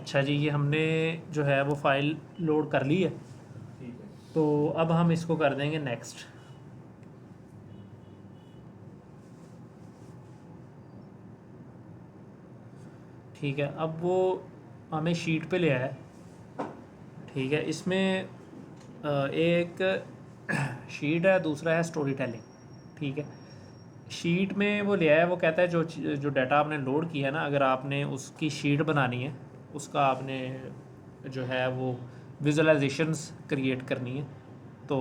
अच्छा जी, ये हमने जो है वो फ़ाइल लोड कर ली है, ठीक है। तो अब हम इसको कर देंगे नेक्स्ट। ठीक है, अब वो हमें शीट पे ले आया है। ठीक है, इसमें एक शीट है, दूसरा है स्टोरी टेलिंग। ठीक है, शीट में वो ले आया है, वो कहता है जो डाटा आपने लोड किया है ना, अगर आपने उसकी शीट बनानी है, उसका आपने जो है वो विजुअलाइजेशंस क्रिएट करनी है, तो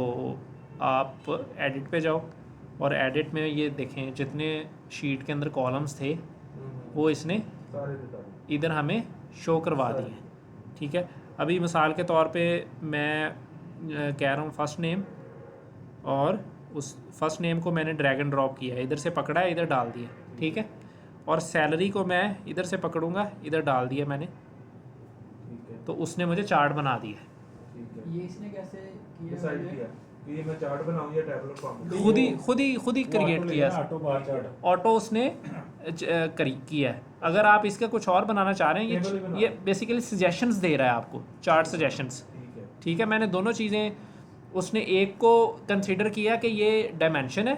आप एडिट पे जाओ और एडिट में ये देखें जितने शीट के अंदर कॉलम्स थे वो इसने सारे बता दो। इधर हमें शो करवा दिए। ठीक है, अभी मिसाल के तौर पे मैं कह रहा हूँ फर्स्ट नेम, और उस फर्स्ट नेम को मैंने ड्रैग एंड ड्रॉप किया है, इधर से पकड़ा है, इधर डाल दिया। ठीक है, और सैलरी को मैं इधर से पकड़ूंगा, इधर डाल दिया मैंने, ठीक है। तो उसने मुझे चार्ट बना दिया। ठीक है। ये इसने कैसे किया डिसाइड मुझे? किया कि ये मैं चार्ट बनाऊं या टैबलेट फॉर्म। खुद ही क्रिएट किया, ऑटो बार चार्ट। ऑटो उसने किया है। अगर आप इसका कुछ और बनाना चाह रहे टेबल ही हैं, बना ये बेसिकली सजेशंस दे रहा है आपको, चार्ट सजेशंस। ठीक है। ठीक है, मैंने दोनों चीज़ें, उसने एक को कंसीडर किया कि ये डायमेंशन है,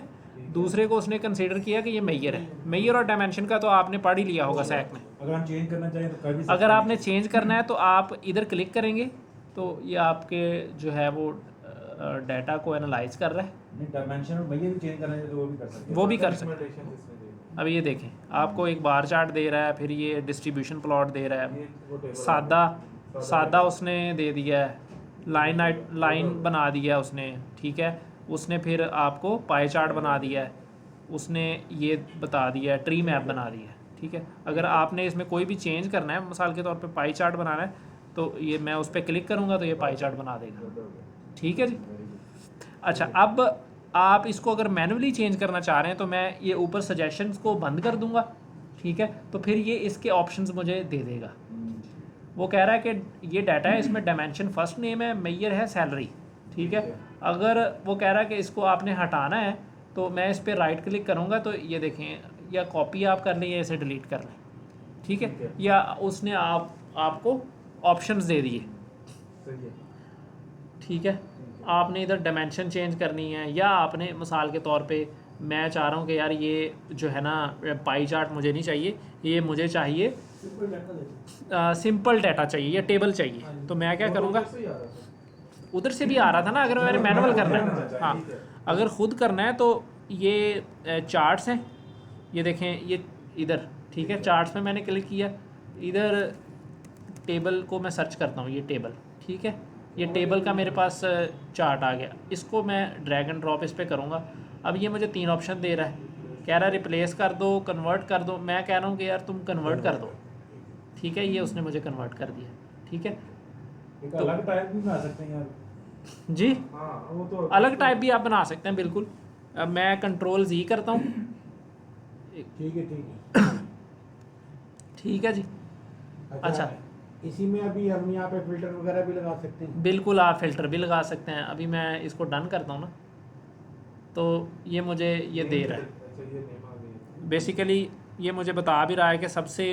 दूसरे को उसने कंसीडर किया कि ये मेजर है। मेजर और डायमेंशन का तो आपने पढ़ ही लिया होगा सैक में। अगर हम चेंज करना चाहें तो कर भी सकते अगर हैं। आपने चेंज करना है तो आप इधर क्लिक करेंगे तो ये आपके जो है वो डाटा को एनालाइज कर रहा है। नहीं, डायमेंशन और भैया भी चेंज करना चाहे तो वो भी कर सकते हैं। वो भी कर सकते हैं। Recommendation इसमें दे दी। अब ये देखें, आपको एक बार चार्ट दे रहा है, फिर ये डिस्ट्रीब्यूशन प्लॉट दे रहा है, ये वो टेबल सादा उसने दे दिया है, लाइन बना दिया उसने। ठीक है, उसने फिर आपको पाई चार्ट बना दिया है, उसने ये बता दिया है, ट्री मैप बना दिया है। ठीक है, अगर आपने इसमें कोई भी चेंज करना है, मिसाल के तौर पे पाई चार्ट बनाना है, तो ये मैं उस पर क्लिक करूँगा तो ये पाई चार्ट बना देगा। ठीक है जी। अच्छा, अब आप इसको अगर मैन्युअली चेंज करना चाह रहे हैं तो मैं ये ऊपर सजेशंस को बंद कर दूंगा। ठीक है, तो फिर ये इसके ऑप्शंस मुझे दे देगा। वो कह रहा है कि ये डाटा है, इसमें डायमेंशन फर्स्ट नेम है, मेजर है, सैलरी। ठीक है, अगर वो कह रहा है कि इसको आपने हटाना है तो मैं इस पर राइट क्लिक करूँगा तो ये देखें, या कॉपी आप कर लें या इसे डिलीट कर लें। ठीक है, या उसने आपको ऑप्शंस दे दिए। सही है। ठीक है, आपने इधर डायमेंशन चेंज करनी है, या आपने मिसाल के तौर पे मैं चाह रहा हूँ कि यार ये जो है ना पाई चार्ट मुझे नहीं चाहिए, ये मुझे चाहिए simple data they simple data चाहिए या टेबल चाहिए, तो मैं क्या करूँगा, सही आ रहा है। उधर से भी आ रहा था ना, अगर मैंने मैनुअल करना है। हाँ, ठीक है। अगर खुद करना है तो ये चार्ट्स हैं, ये देखें, ये इधर। ठीक है, चार्ट्स में मैंने क्लिक किया, इधर टेबल को मैं सर्च करता हूँ, ये टेबल। ठीक है, ये टेबल का मेरे पास चार्ट आ गया, इसको मैं ड्रैग एंड ड्रॉप इस पर करूँगा। अब ये मुझे 3 ऑप्शन दे रहा है, कह रहा है रिप्लेस कर दो, कन्वर्ट कर दो। मैं कह रहा हूँ कि यार तुम कन्वर्ट कर दो। ठीक है, ये उसने मुझे कन्वर्ट कर दिया। ठीक है एक अलग टाइप भी बना सकते हैं यार। जी, हाँ, वो तो अलग टाइप भी आप बना सकते हैं बिल्कुल। अब मैं कंट्रोल Z करता हूँ। ठीक है, ठीक है। ठीक है जी। अच्छा, इसी में अभी हम यहाँ पे फिल्टर वगैरह भी लगा सकते हैं। बिल्कुल, आप फिल्टर भी लगा सकते हैं। अभी मैं इसको डन करता हूँ ना, तो ये मुझे ये दे रहा है। अच्छा, ये नेम आ गई। बेसिकली ये मुझे बता भी रहा है कि सबसे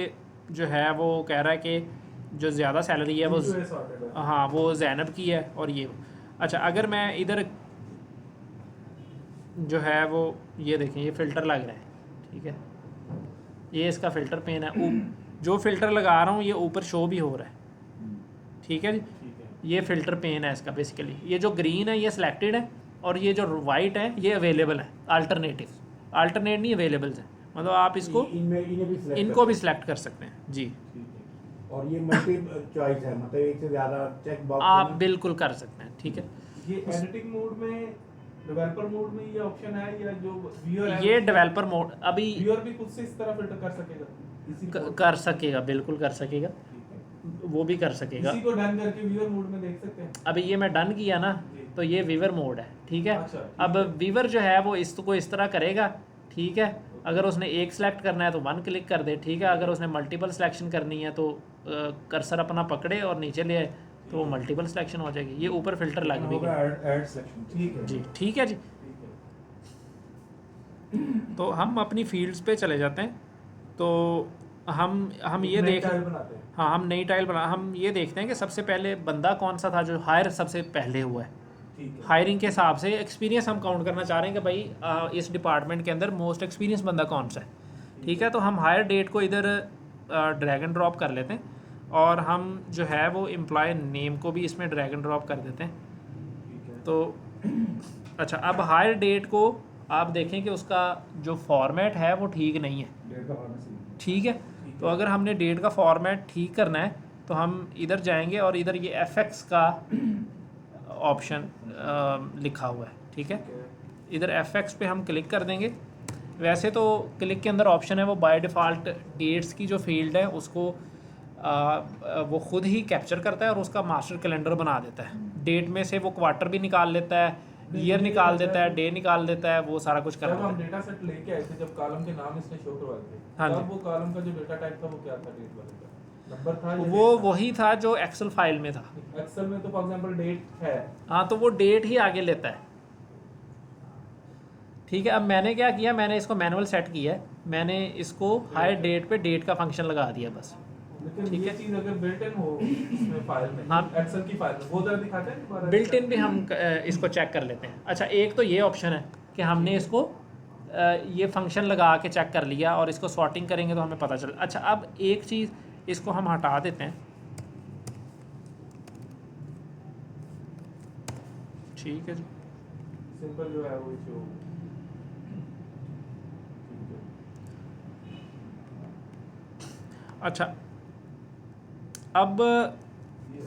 जो है वो कह रहा है कि जो ज़्यादा सैलरी है वो जो है sorted है। हाँ वो जैनब की है, और ये अच्छा, अगर मैं इधर जो है वो ये देखें, ये फ़िल्टर लग रहा है। ठीक है, ये इसका फ़िल्टर पेन है, जो फ़िल्टर लगा रहा हूँ ये ऊपर शो भी हो रहा है। ठीक है जी, ठीक है। ये फ़िल्टर पेन है इसका। बेसिकली ये जो ग्रीन है ये सिलेक्टेड है, और ये जो वाइट है ये अवेलेबल है, अल्टरनेट नहीं, अवेलेबल्स है। मतलब आप इसको इनको भी सिलेक्ट कर सकते हैं जी। ठीक है। और ये मल्टी चॉइस है, मतलब एक से ज़्यादा चेक बॉक्स आप बिल्कुल कर सकते हैं। ठीक है, ये एडिटिंग मोड में, डेवलपर मोड में ये ऑप्शन है, या जो व्यूअर है ये डेवलपर मोड अभी व्यूअर भी खुद से इस तरह फिल्टर कर सकेगा इसी कोड कर सकेगा, बिल्कुल कर सकेगा, ठीक है। वो भी कर सकेगा। इसी को डन करके व्यूअर मोड में देख सकते हैं। अभी ये मैं डन किया ना, तो ये वीवर मोड है। ठीक है, अच्छा, ठीक अब वीवर जो है वो इसको इस तरह करेगा। ठीक है, अगर उसने एक सेलेक्ट करना है तो 1 क्लिक कर दे। ठीक है, अगर उसने मल्टीपल सिलेक्शन करनी है तो कर्सर अपना पकड़े और नीचे ले आए तो वो मल्टीपल सिलेक्शन हो जाएगी। ये ऊपर फिल्टर लग भी गया ऐड सिलेक्शन। ठीक है जी। ठीक है जी, ठीक है। तो हम अपनी फील्ड्स पे चले जाते हैं। तो हम ये नई देख टाइल बनाते हैं। हाँ, हम नई टाइल बना हम ये देखते हैं कि सबसे पहले बंदा कौन सा था जो हायर सबसे पहले हुआ है। ठीक है। हायरिंग के हिसाब से एक्सपीरियंस हम काउंट करना चाह रहे हैं कि भाई इस डिपार्टमेंट के अंदर मोस्ट एक्सपीरियंस बंदा कौन सा है। ठीक है, तो हम हायर डेट को इधर ड्रैग एंड ड्रॉप कर लेते हैं और हम जो है वो एम्प्लॉय नेम को भी इसमें ड्रैग एंड ड्रॉप कर देते हैं। ठीक है। तो अच्छा, अब हायर डेट को आप देखें कि उसका जो फॉर्मेट है वो ठीक नहीं है। डेट का फॉर्मेट सही है। ठीक है, तो अगर हमने डेट का फॉर्मेट ठीक करना है तो हम इधर जाएंगे और इधर ये FX का ऑप्शन लिखा हुआ है। ठीक है, ठीक है। इधर FX पे हम क्लिक कर देंगे। वैसे तो क्लिक के अंदर ऑप्शन है वो बाय डिफ़ॉल्ट डेट्स की जो फील्ड है उसको वो खुद ही कैप्चर करता है और उसका मास्टर कैलेंडर बना देता है। डेट में से वो क्वार्टर भी निकाल लेता है, ईयर निकाल देता है, डे निकाल देता है, वो सारा कुछ कर जब देता हम है। डेटा सेट लेके आए थे, जब कॉलम के नाम इसने शो करवाए थे, हाँ जी। तब वो कॉलम का जो डेटा टाइप था वो क्या था? डेट वाले का नंबर था या वो date था? वही था जो एक्सेल फाइल में था। एक्सेल में तो फॉर एग्जांपल डेट है। हाँ, तो वो डेट ही आगे लेता है। ठीक है, अब मैंने क्या किया, मैंने इसको मैनुअल सेट किया है। मैंने इसको हायर डेट पे डेट का फंक्शन लगा दिया बस। लेकिन ठीक ये है। चीज अगर बिल्ट इन हो इसमें फाइल में, हाँ। एक्सेल की फाइल में, वो जरा दिखाते हैं दोबारा। बिल्ट इन भी हम इसको चेक कर लेते हैं। अच्छा, एक तो ये ऑप्शन है कि हमने इसको ये फंक्शन लगा के चेक कर लिया और इसको सॉर्टिंग करेंगे तो हमें पता चल। अच्छा, अब एक चीज़ इसको हम हटा देते हैं। ठीक है जी, सिंपल जो है वो जो ठीक है। अच्छा, अब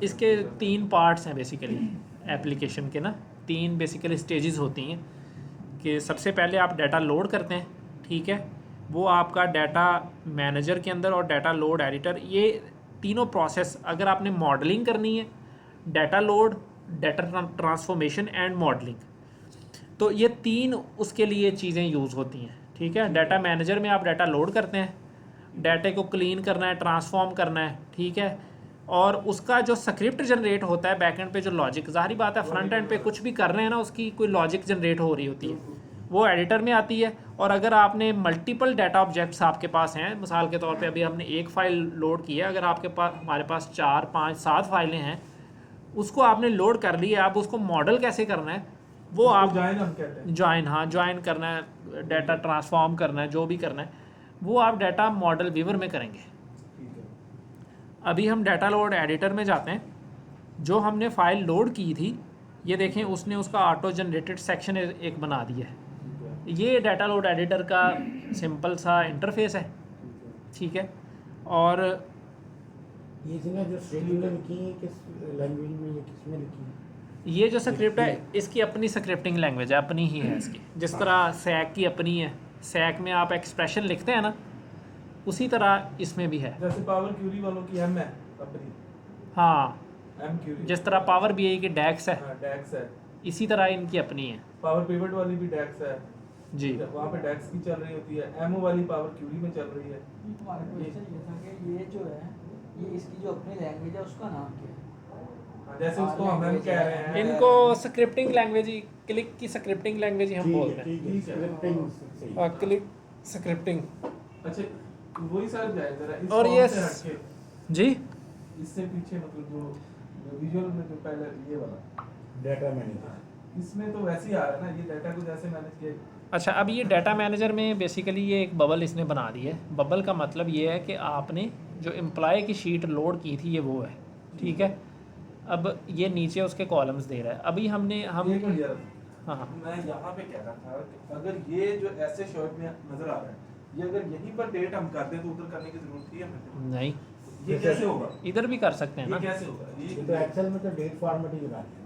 इसके 3 पार्ट्स हैं बेसिकली एप्लीकेशन के ना। 3 बेसिकली स्टेजेस होती हैं कि सबसे पहले आप डाटा लोड करते हैं। ठीक है, वो आपका डाटा मैनेजर के अंदर और डाटा लोड एडिटर, ये तीनों प्रोसेस अगर आपने मॉडलिंग करनी है, data load, data transformation and modelling, तो ये 3 उसके लिए चीज़ें यूज़ होती हैं। ठीक है, डाटा मैनेजर में आप डाटा लोड करते हैं, डाटे को क्लीन करना है, ट्रांसफॉर्म करना है। ठीक है, और उसका जो स्क्रिप्ट जनरेट होता है बैकएंड पे, जो लॉजिक, ज़ाहिर बात है फ्रंट एंड पे कुछ भी कर रहे हैं ना, उसकी कोई लॉजिक जनरेट हो रही होती है, वो एडिटर में आती है। और अगर आपने मल्टीपल डाटा ऑब्जेक्ट्स आपके पास हैं, मिसाल के तौर पे अभी हमने एक फ़ाइल लोड की है, अगर आपके पास हमारे पास 4, 5, 7 फाइलें हैं, उसको आपने लोड कर ली है, आप उसको मॉडल कैसे करना है वो आप ज्वाइन हम कहते हैं। ज्वाइन, हाँ ज्वाइन करना है, डाटा ट्रांसफॉर्म करना है, जो भी करना है वो आप डाटा मॉडल व्यूअर में करेंगे। ठीक है। अभी हम डाटा लोड एडिटर में जाते हैं। जो हमने फ़ाइल लोड की थी, ये देखें उसने उसका ऑटो जनरेटेड सेक्शन एक बना दिया है। ठीक है। ये डाटा लोड एडिटर का सिंपल सा इंटरफेस है। ठीक है, और ये इसने जो स्क्रिप्ट लिखी है किस लैंग्वेज में, ये किस में लिखी है? ये जो स्क्रिप्ट है इसकी अपनी स्क्रिप्टिंग लैंग्वेज है, अपनी ही है इसकी। जिस तरह सैक की अपनी है, सैक में आप एक्सप्रेशन लिखते हैं ना, उसी तरह इसमें भी है। जैसे पावर क्यूरी वालों की एम है अपनी, हाँ, एम क्यूरी। जिस तरह पावर बीआई की डैक्स है, हाँ, डेक्स है। इसी तरह इनकी अपनी है पावर पिवट वाली भी डेक्स है जी। वहाँ पे डेक्स की चल रही होती है। एमओ वाली पावर क्यूरी में चल रही है। तुम्हारा क्वेश्चन ये था कि ये जो है, ये इसकी जो अपनी लैंग्वेज है उसका नाम क्या है? हाँ, जैसे उसको हम कह रहे हैं इनको स्क्रिप्टिंग लैंग्वेज ही, क्लिक की स्क्रिप्टिंग लैंग्वेज ही हम ठीक बोलते है, हैं। ठीक है, स्क्रिप्टिंग सही। हाँ, क्लिक स्क्रिप्टिंग। अच्छा, वही सर जाए जरा इस और फॉर्म ये से हट के, जी, इससे पीछे मतलब जो विजुअल में जो पहले ये वाला डाटा मैनेजर, इसमें तो वैसे ही आ रहा है ना, ये डाटा को जैसे मैनेज किया। अच्छा, अब ये डाटा मैनेजर में बेसिकली ये एक बबल इसने बना दी है। बबल का मतलब ये है कि आपने जो एम्प्लॉय की शीट लोड की थी ये वो है। ठीक है, अब ये नीचे उसके कॉलम्स दे रहा है। अभी हमने हम एक मिनट यार, हाँ हाँ, मैं यहाँ पे कह रहा था कि अगर ये जो ऐसे शॉट में नजर आ रहा है, ये अगर यहीं पर डेट हम कर दें तो उधर करने की जरूरत है हमें? नहीं, ये कैसे होगा? इधर भी कर सकते हैं ये ना। कैसे होगा? ये तो एक्सेल में तो डेट फॉर्मेट ही लगा दिया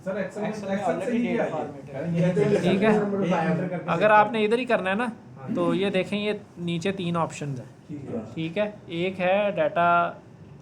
सर एक्सेल में Excel में एक्सेल से already ही date किया format है। ये है। ठीक है। एंटर करके अगर आपने इधर ही करना है ना, हाँ। तो ये देखें, ये नीचे 3 ऑप्शंस हैं। ठीक है। ठीक है, एक है डाटा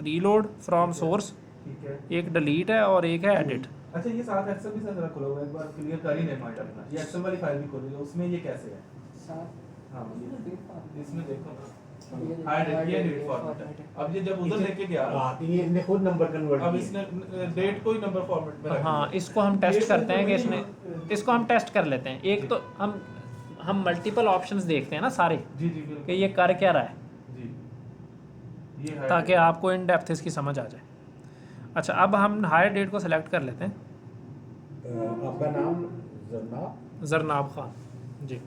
रीलोड फ्रॉम सोर्स, ठीक है। एक डिलीट है और एक है एडिट। अच्छा, ये साथ एक्सेल भी साथ रखो लोग, एक बार क्लियर कर ही नहीं माइंड अपना। ये एक्सेल वाली फाइल भी खोलिए, उसमें ये कैसे है? साथ हाँ, ये ये डेट फॉर्मेट। इसमें देखो ना, ये देखो, हाई डेट, ये high date date format format है। है। अब ये जब उधर लेके गया, हाँ, तो ये इसने खुद नंबर कन्वर्ट अब किया। इसने डेट को ही नंबर फॉर्मेट में रख हाँ, दिया। इसको हम टेस्ट ये करते हैं कि तो इसने, वही- इसको हम टेस्ट कर लेते हैं। एक तो हम मल्टीपल ऑप्शंस देखते हैं ना सारे, जी जी बिल्कुल कि ये कर क्या रहा है। जी। ये है ताकि आपको इन डेप्थ इसकी समझ आ जाए। अच्छा, अब हम हायर डेट को सिलेक्ट कर लेते हैं, आपका नाम जरनाब जरनाब खान जी।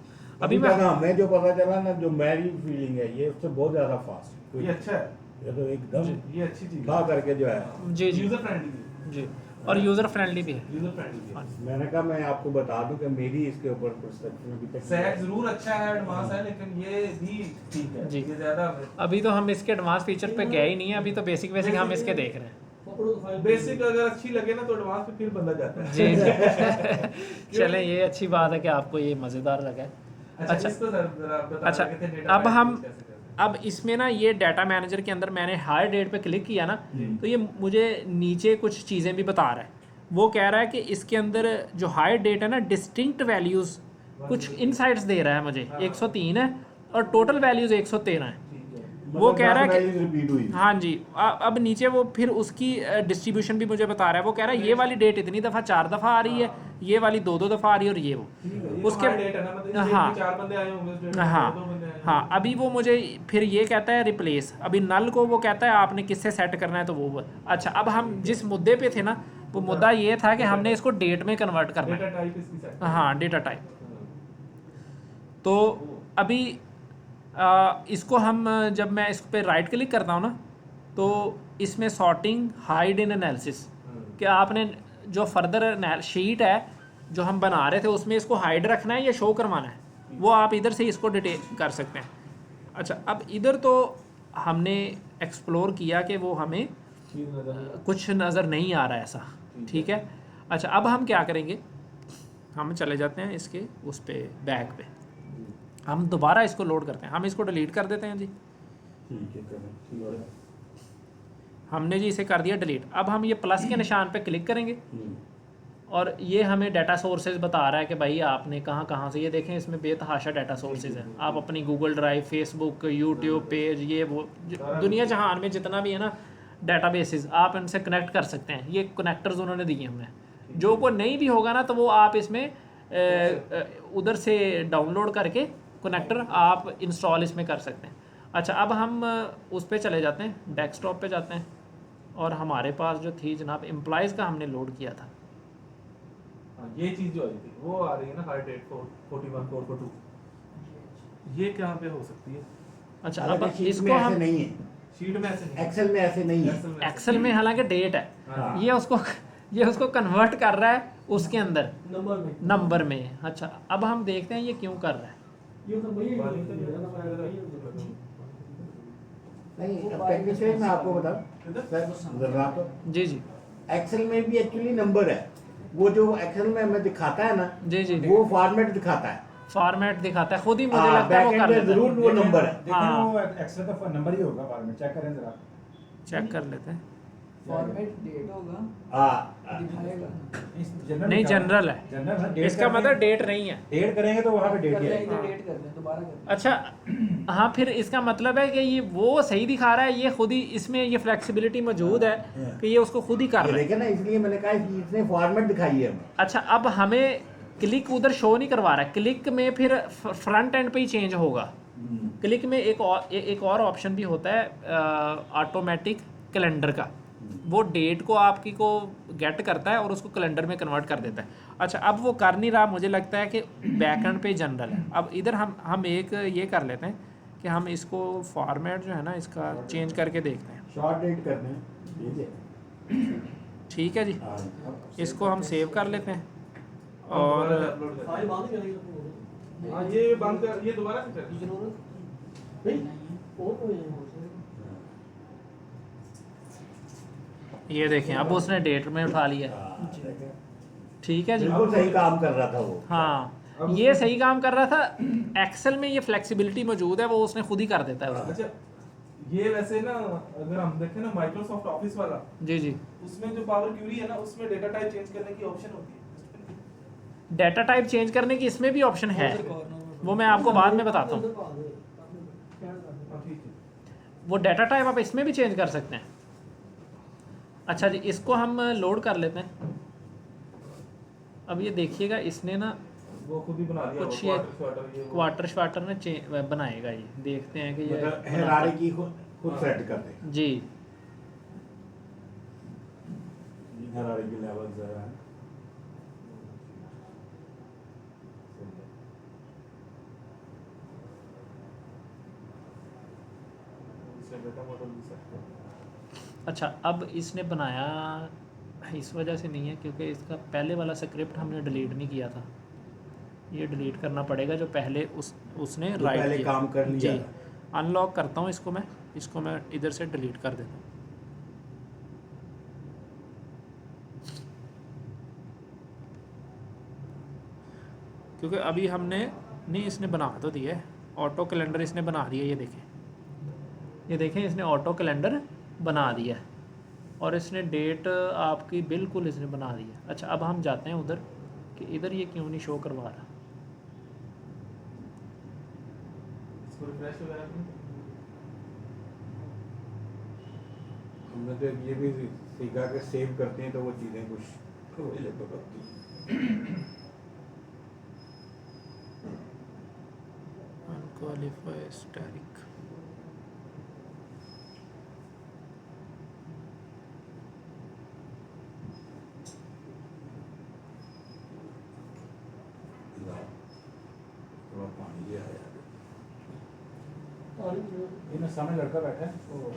अभी तक हमें जो पता चला ना, जो मेरी फीलिंग है ये उससे बहुत ज़्यादा फास्ट, ये अच्छा है, ये तो एकदम ये अच्छी चीज खा करके जो है। जी जी यूजर फ्रेंडली जी, और यूज़र फ्रेंडली भी है। यूजर फ्रेंडली हाँ। मैंने कहा मैं आपको बता दूं कि मेरी इसके ऊपर परसेप्शन अभी तक सैग जरूर अच्छा है, एडवांस है, लेकिन ये भी ठीक है जी। ये ज्यादा अभी तो हम इसके एडवांस फीचर पे गए ही नहीं है, अभी तो बेसिक हम इसके देख रहे हैं। बेसिक अगर अच्छी लगे ना तो एडवांस पे फिर बंदा जाता है। जी जी चलें, ये अच्छी बात है कि आपको ये मज़ेदार लगा है। अच्छा, इसको जरा बता अच्छा, रहे थे data अब हम management कैसे करते हैं। अब इसमें ना ये डाटा मैनेजर के अंदर मैंने हायर डेट पे क्लिक किया ना, तो ये मुझे नीचे कुछ चीज़ें भी बता रहा है। वो कह रहा है कि इसके अंदर जो हायर डेट है ना, डिस्टिंक्ट वैल्यूज़ कुछ इनसाइट्स दे रहा है मुझे। 103 है और टोटल वैल्यूज़ 113 है। ठीक है, वो कह रहा है कि रिपीट हुई। हाँ जी, अब नीचे वो फिर उसकी डिस्ट्रीब्यूशन भी मुझे बता रहा है। वो कह रहा है ये वाली डेट इतनी दफ़ा 4 दफ़ा आ रही है, ये वाली 2-2 दफ़ा आ रही है, और ये वो उसके उसके डेट है ना, मतलब इस हाँ। date में 4 बंदे आए होंगे, उस date में हाँ 2 बंदे आए होंगे। हाँ, अभी वो मुझे फिर ये कहता है रिप्लेस। अभी नल को वो कहता है आपने किससे सेट करना है, तो वो अच्छा, अब हम जिस मुद्दे पे थे ना, वो मुद्दा ये था कि हमने इसको डेट में कन्वर्ट करना डेटा है। टाइप इसकी सेट। हाँ, डेटा टाइप। तो अभी इसको हम जब मैं इस पर राइट क्लिक करता हूँ ना, तो इसमें सॉर्टिंग हाइड इन एनालिसिस कि आपने जो फर्दर शीट है जो हम बना रहे थे उसमें इसको हाइड रखना है या शो करवाना है, वो आप इधर से इसको डिटेल कर सकते हैं। अच्छा, अब इधर तो हमने एक्सप्लोर किया कि वो हमें कुछ नज़र नहीं आ रहा है ऐसा, ठीक है। अच्छा, अब हम क्या करेंगे, हम चले जाते हैं इसके उस पे बैक पे, हम दोबारा इसको लोड करते हैं, हम इसको डिलीट कर देते हैं जी। ठीक है, करें, ठीक है। हमने जी इसे कर दिया डिलीट। अब हम ये प्लस के निशान पे क्लिक करेंगे और ये हमें डाटा सोर्सेज बता रहा है कि भाई आपने कहाँ कहाँ से, ये देखें इसमें बेतहाशा डाटा सोर्सेज हैं। आप अपनी Google drive, Facebook, YouTube page, ये वो दुनिया जहान में जितना भी है ना डाटा बेसिस, आप इनसे कनेक्ट कर सकते हैं। ये कनेक्टर्स उन्होंने दिए हमें, जो को नहीं भी होगा ना तो वो आप इसमें उधर से डाउनलोड करके कनेक्टर आप इंस्टॉल इसमें कर सकते हैं। अच्छा, अब हम उस पर चले जाते हैं, डेस्कटॉप पे जाते हैं, और हमारे पास जो थी जनाब एम्प्लॉयज़ का हमने लोड किया था। हाँ, ये चीज जो आई थी वो आ रही है ना, हाई डेट 41,442, ये कहाँ पे हो सकती है? अच्छा, हालांकि अब शीट इसको में ऐसे हम नहीं है, शीट में ऐसे नहीं, एक्सेल में ऐसे नहीं है। Excel में ऐसे एक्सेल में हालांकि डेट है, हाँ। ये उसको कन्वर्ट कर रहा है उसके अंदर नंबर में। में। अच्छा, अब हम देखते हैं ये क्यों कर रहा है। ये तो वही वाली तो नहीं है ना, नहीं, अब टेक्निशियन मैं आपको बताऊं सर, जरा आप जी जी एक्सेल में भी एक्चुअली नंबर है, वो जो एक्सेल में हमें दिखाता है ना, जी जी, वो फॉर्मेट दिखाता है। फॉर्मेट दिखाता है, खुद ही मुझे हाँ, लगता है वो कर बैकएंड में लेता है। जरूर वो नंबर है। देखें हाँ। वो एक्सेल का नंबर ही होगा, फॉर्मेट चेक करें जरा। चेक कर लेते हैं। फॉर्मेट डेट होगा, हाँ, दिखाएगा। इस जनरल नहीं, लिखा हुआ है। जनरल है, जनरल है, डेट इसका करेंगे- मतलब डेट नहीं है। डेट करेंगे तो वहाँ पे डेट कर ही लें, आएगी। इधर डेट कर लें, दोबारा कर लें। अच्छा, हाँ, फिर इसका मतलब है कि ये वो सही दिखा रहा है, ये खुद ही इसमें ये फ्लेक्सिबिलिटी मौजूद है कि ये उसको खुद ही कर ये रहा है। देखे ना, इसलिए मैंने कहा इसने फॉर्मेट दिखाई है हमें। अच्छा, अब हमें क्लिक उधर शो नहीं करवा रहा है, क्लिक में फिर फ्रंट एंड पे ही चेंज होगा। क्लिक में एक और ऑप्शन भी होता है ऑटोमेटिक कैलेंडर का, वो डेट को आपकी को गेट करता है और उसको कैलेंडर में कन्वर्ट कर देता है। अच्छा, अब वो कर नहीं रहा, मुझे लगता है कि बैकएंड पे जनरल है। अब इधर हम एक ये कर लेते हैं कि हम इसको फॉर्मेट जो है ना इसका चेंज करके देखते हैं। शॉर्ट डेट करते हैं, ठीक है। ठीक है जी, हाँ, इसको हम सेव कर लेते हैं और और फाइल बंद करेंगे। हाँ, ये बंद कर, ये दोबारा से कर। जरूरत नहीं है, और कोई नहीं हो सकता। ये देखें अब उसने डेट में उठा लिया। हाँ, देखें। ठीक है जी, बिल्कुल सही काम कर रहा था वो। हाँ, ये सही काम कर रहा था। एक्सेल में ये फ्लेक्सिबिलिटी मौजूद है, वो उसने खुद ही कर देता है उसको। अच्छा, ये वैसे ना अगर हम देखें ना माइक्रोसॉफ्ट ऑफिस वाला, जी जी, उसमें जो पावर क्यूरी है ना, उसमें डेटा टाइप चेंज करने की ऑप्शन होती है। डाटा टाइप चेंज करने की इसमें भी ऑप्शन है, वो मैं आपको बाद में बताता हूँ। हाँ, ठीक है। वो डाटा टाइप आप इसमें भी चेंज कर सकते हैं। अच्छा जी, इसको हम लोड कर लेते हैं। अब ये देखिएगा इसने ना वो खुद ही बना दिया कुछ वो ये क्वार्टर श्वार्टर, ये वो। क्वार्टर श्वार्टर ने बनाएगा, ये देखते हैं कि ये मतलब हायरार्की खुद खुद सेट कर दे। जी हरारे की लेवल ज़रा है। इससे डेटा मॉडल भी सेट कर। अच्छा, अब इसने बनाया इस वजह से नहीं है क्योंकि इसका पहले वाला स्क्रिप्ट हमने डिलीट नहीं किया था, ये डिलीट करना पड़ेगा जो पहले उसने जो राइट पहले किया। काम कर लिया जी, था। अनलॉक करता हूँ इसको मैं इधर से डिलीट कर देता हूँ। क्योंकि अभी हमने नहीं, इसने बना तो दिया है ऑटो कैलेंडर, इसने बना दिया। ये देखें इसने ऑटो कैलेंडर बना दिया है और इसने डेट आपकी बिल्कुल इसने बना दी है। अच्छा, अब हम जाते हैं उधर कि इधर ये क्यों नहीं शो करवा रहा। इसको रिफ्रेश वगैरह नहीं। हमने तो ये भी सीखा कि सेव करते हैं तो वो चीज़ें कुछ अवेलेबल होती हैं। अनक्वालिफाइड स्टैटिक, थोड़ा पानी लिया यार। और जो इन्हें सामने लड़का बैठा है वो।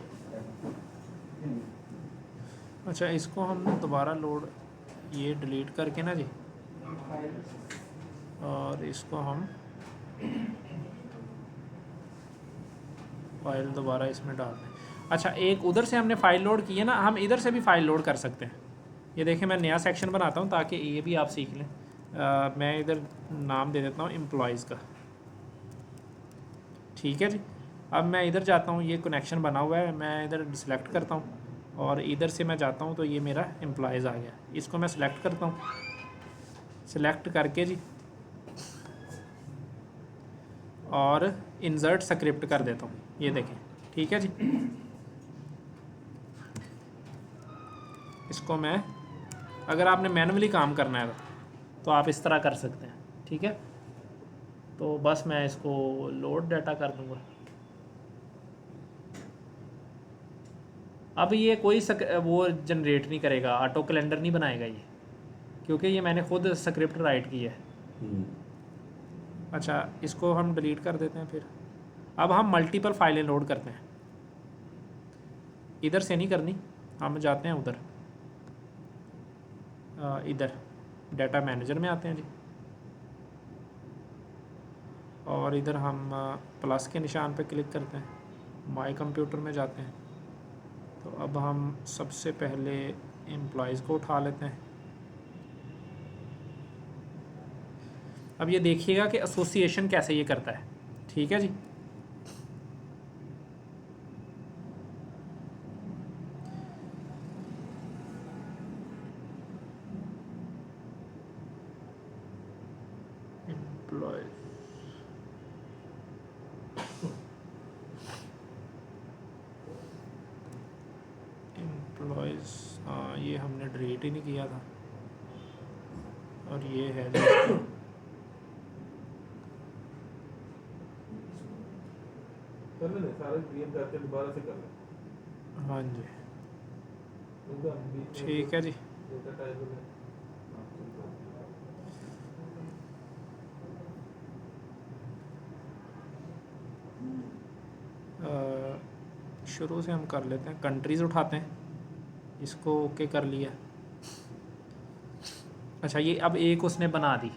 अच्छा इसको हम दोबारा लोड ये डिलीट करके ना जी, फाइल और इसको हम फाइल दोबारा इसमें डाल दें। अच्छा, एक उधर से हमने फ़ाइल लोड की है ना, हम इधर से भी फ़ाइल लोड कर सकते हैं। ये देखें मैं नया सेक्शन बनाता हूँ ताकि ये भी आप सीख लें। मैं इधर नाम दे देता हूँ एम्प्लॉयज़ का, ठीक है जी। अब मैं इधर जाता हूँ, ये कनेक्शन बना हुआ है, मैं इधर सिलेक्ट करता हूँ और इधर से मैं जाता हूँ तो ये मेरा एम्प्लॉयज़ आ गया। इसको मैं सिलेक्ट करता हूँ, सिलेक्ट करके जी और इंसर्ट स्क्रिप्ट कर देता हूँ। ये देखें, ठीक है जी। इसको मैं, अगर आपने मैनुअली काम करना है तो आप इस तरह कर सकते हैं, ठीक है। तो बस मैं इसको लोड डाटा कर दूंगा। अब ये कोई वो जनरेट नहीं करेगा, ऑटो कैलेंडर नहीं बनाएगा ये, क्योंकि ये मैंने खुद स्क्रिप्ट राइट की है। अच्छा, इसको हम डिलीट कर देते हैं। फिर अब हम मल्टीपल फाइलें लोड करते हैं। इधर से नहीं करनी, हम जाते हैं उधर, इधर डाटा मैनेजर में आते हैं जी, और इधर हम प्लस के निशान पे क्लिक करते हैं, माई कंप्यूटर में जाते हैं। तो अब हम सबसे पहले एम्प्लॉयज़ को उठा लेते हैं। अब ये देखिएगा कि एसोसिएशन कैसे ये करता है, ठीक है जी। एम्प्लॉयज़, हाँ ये हमने डिलीट ही नहीं किया था, और ये है जी। कर ले सारे क्रिएट करके दोबारा से कर ले। हाँ जी, उनका बीच में ठीक है जी। डेटा टाइप है। शुरू से हम कर लेते हैं, कंट्रीज़ उठाते हैं, इसको ओके कर लिया। अच्छा, ये अब एक उसने बना दी।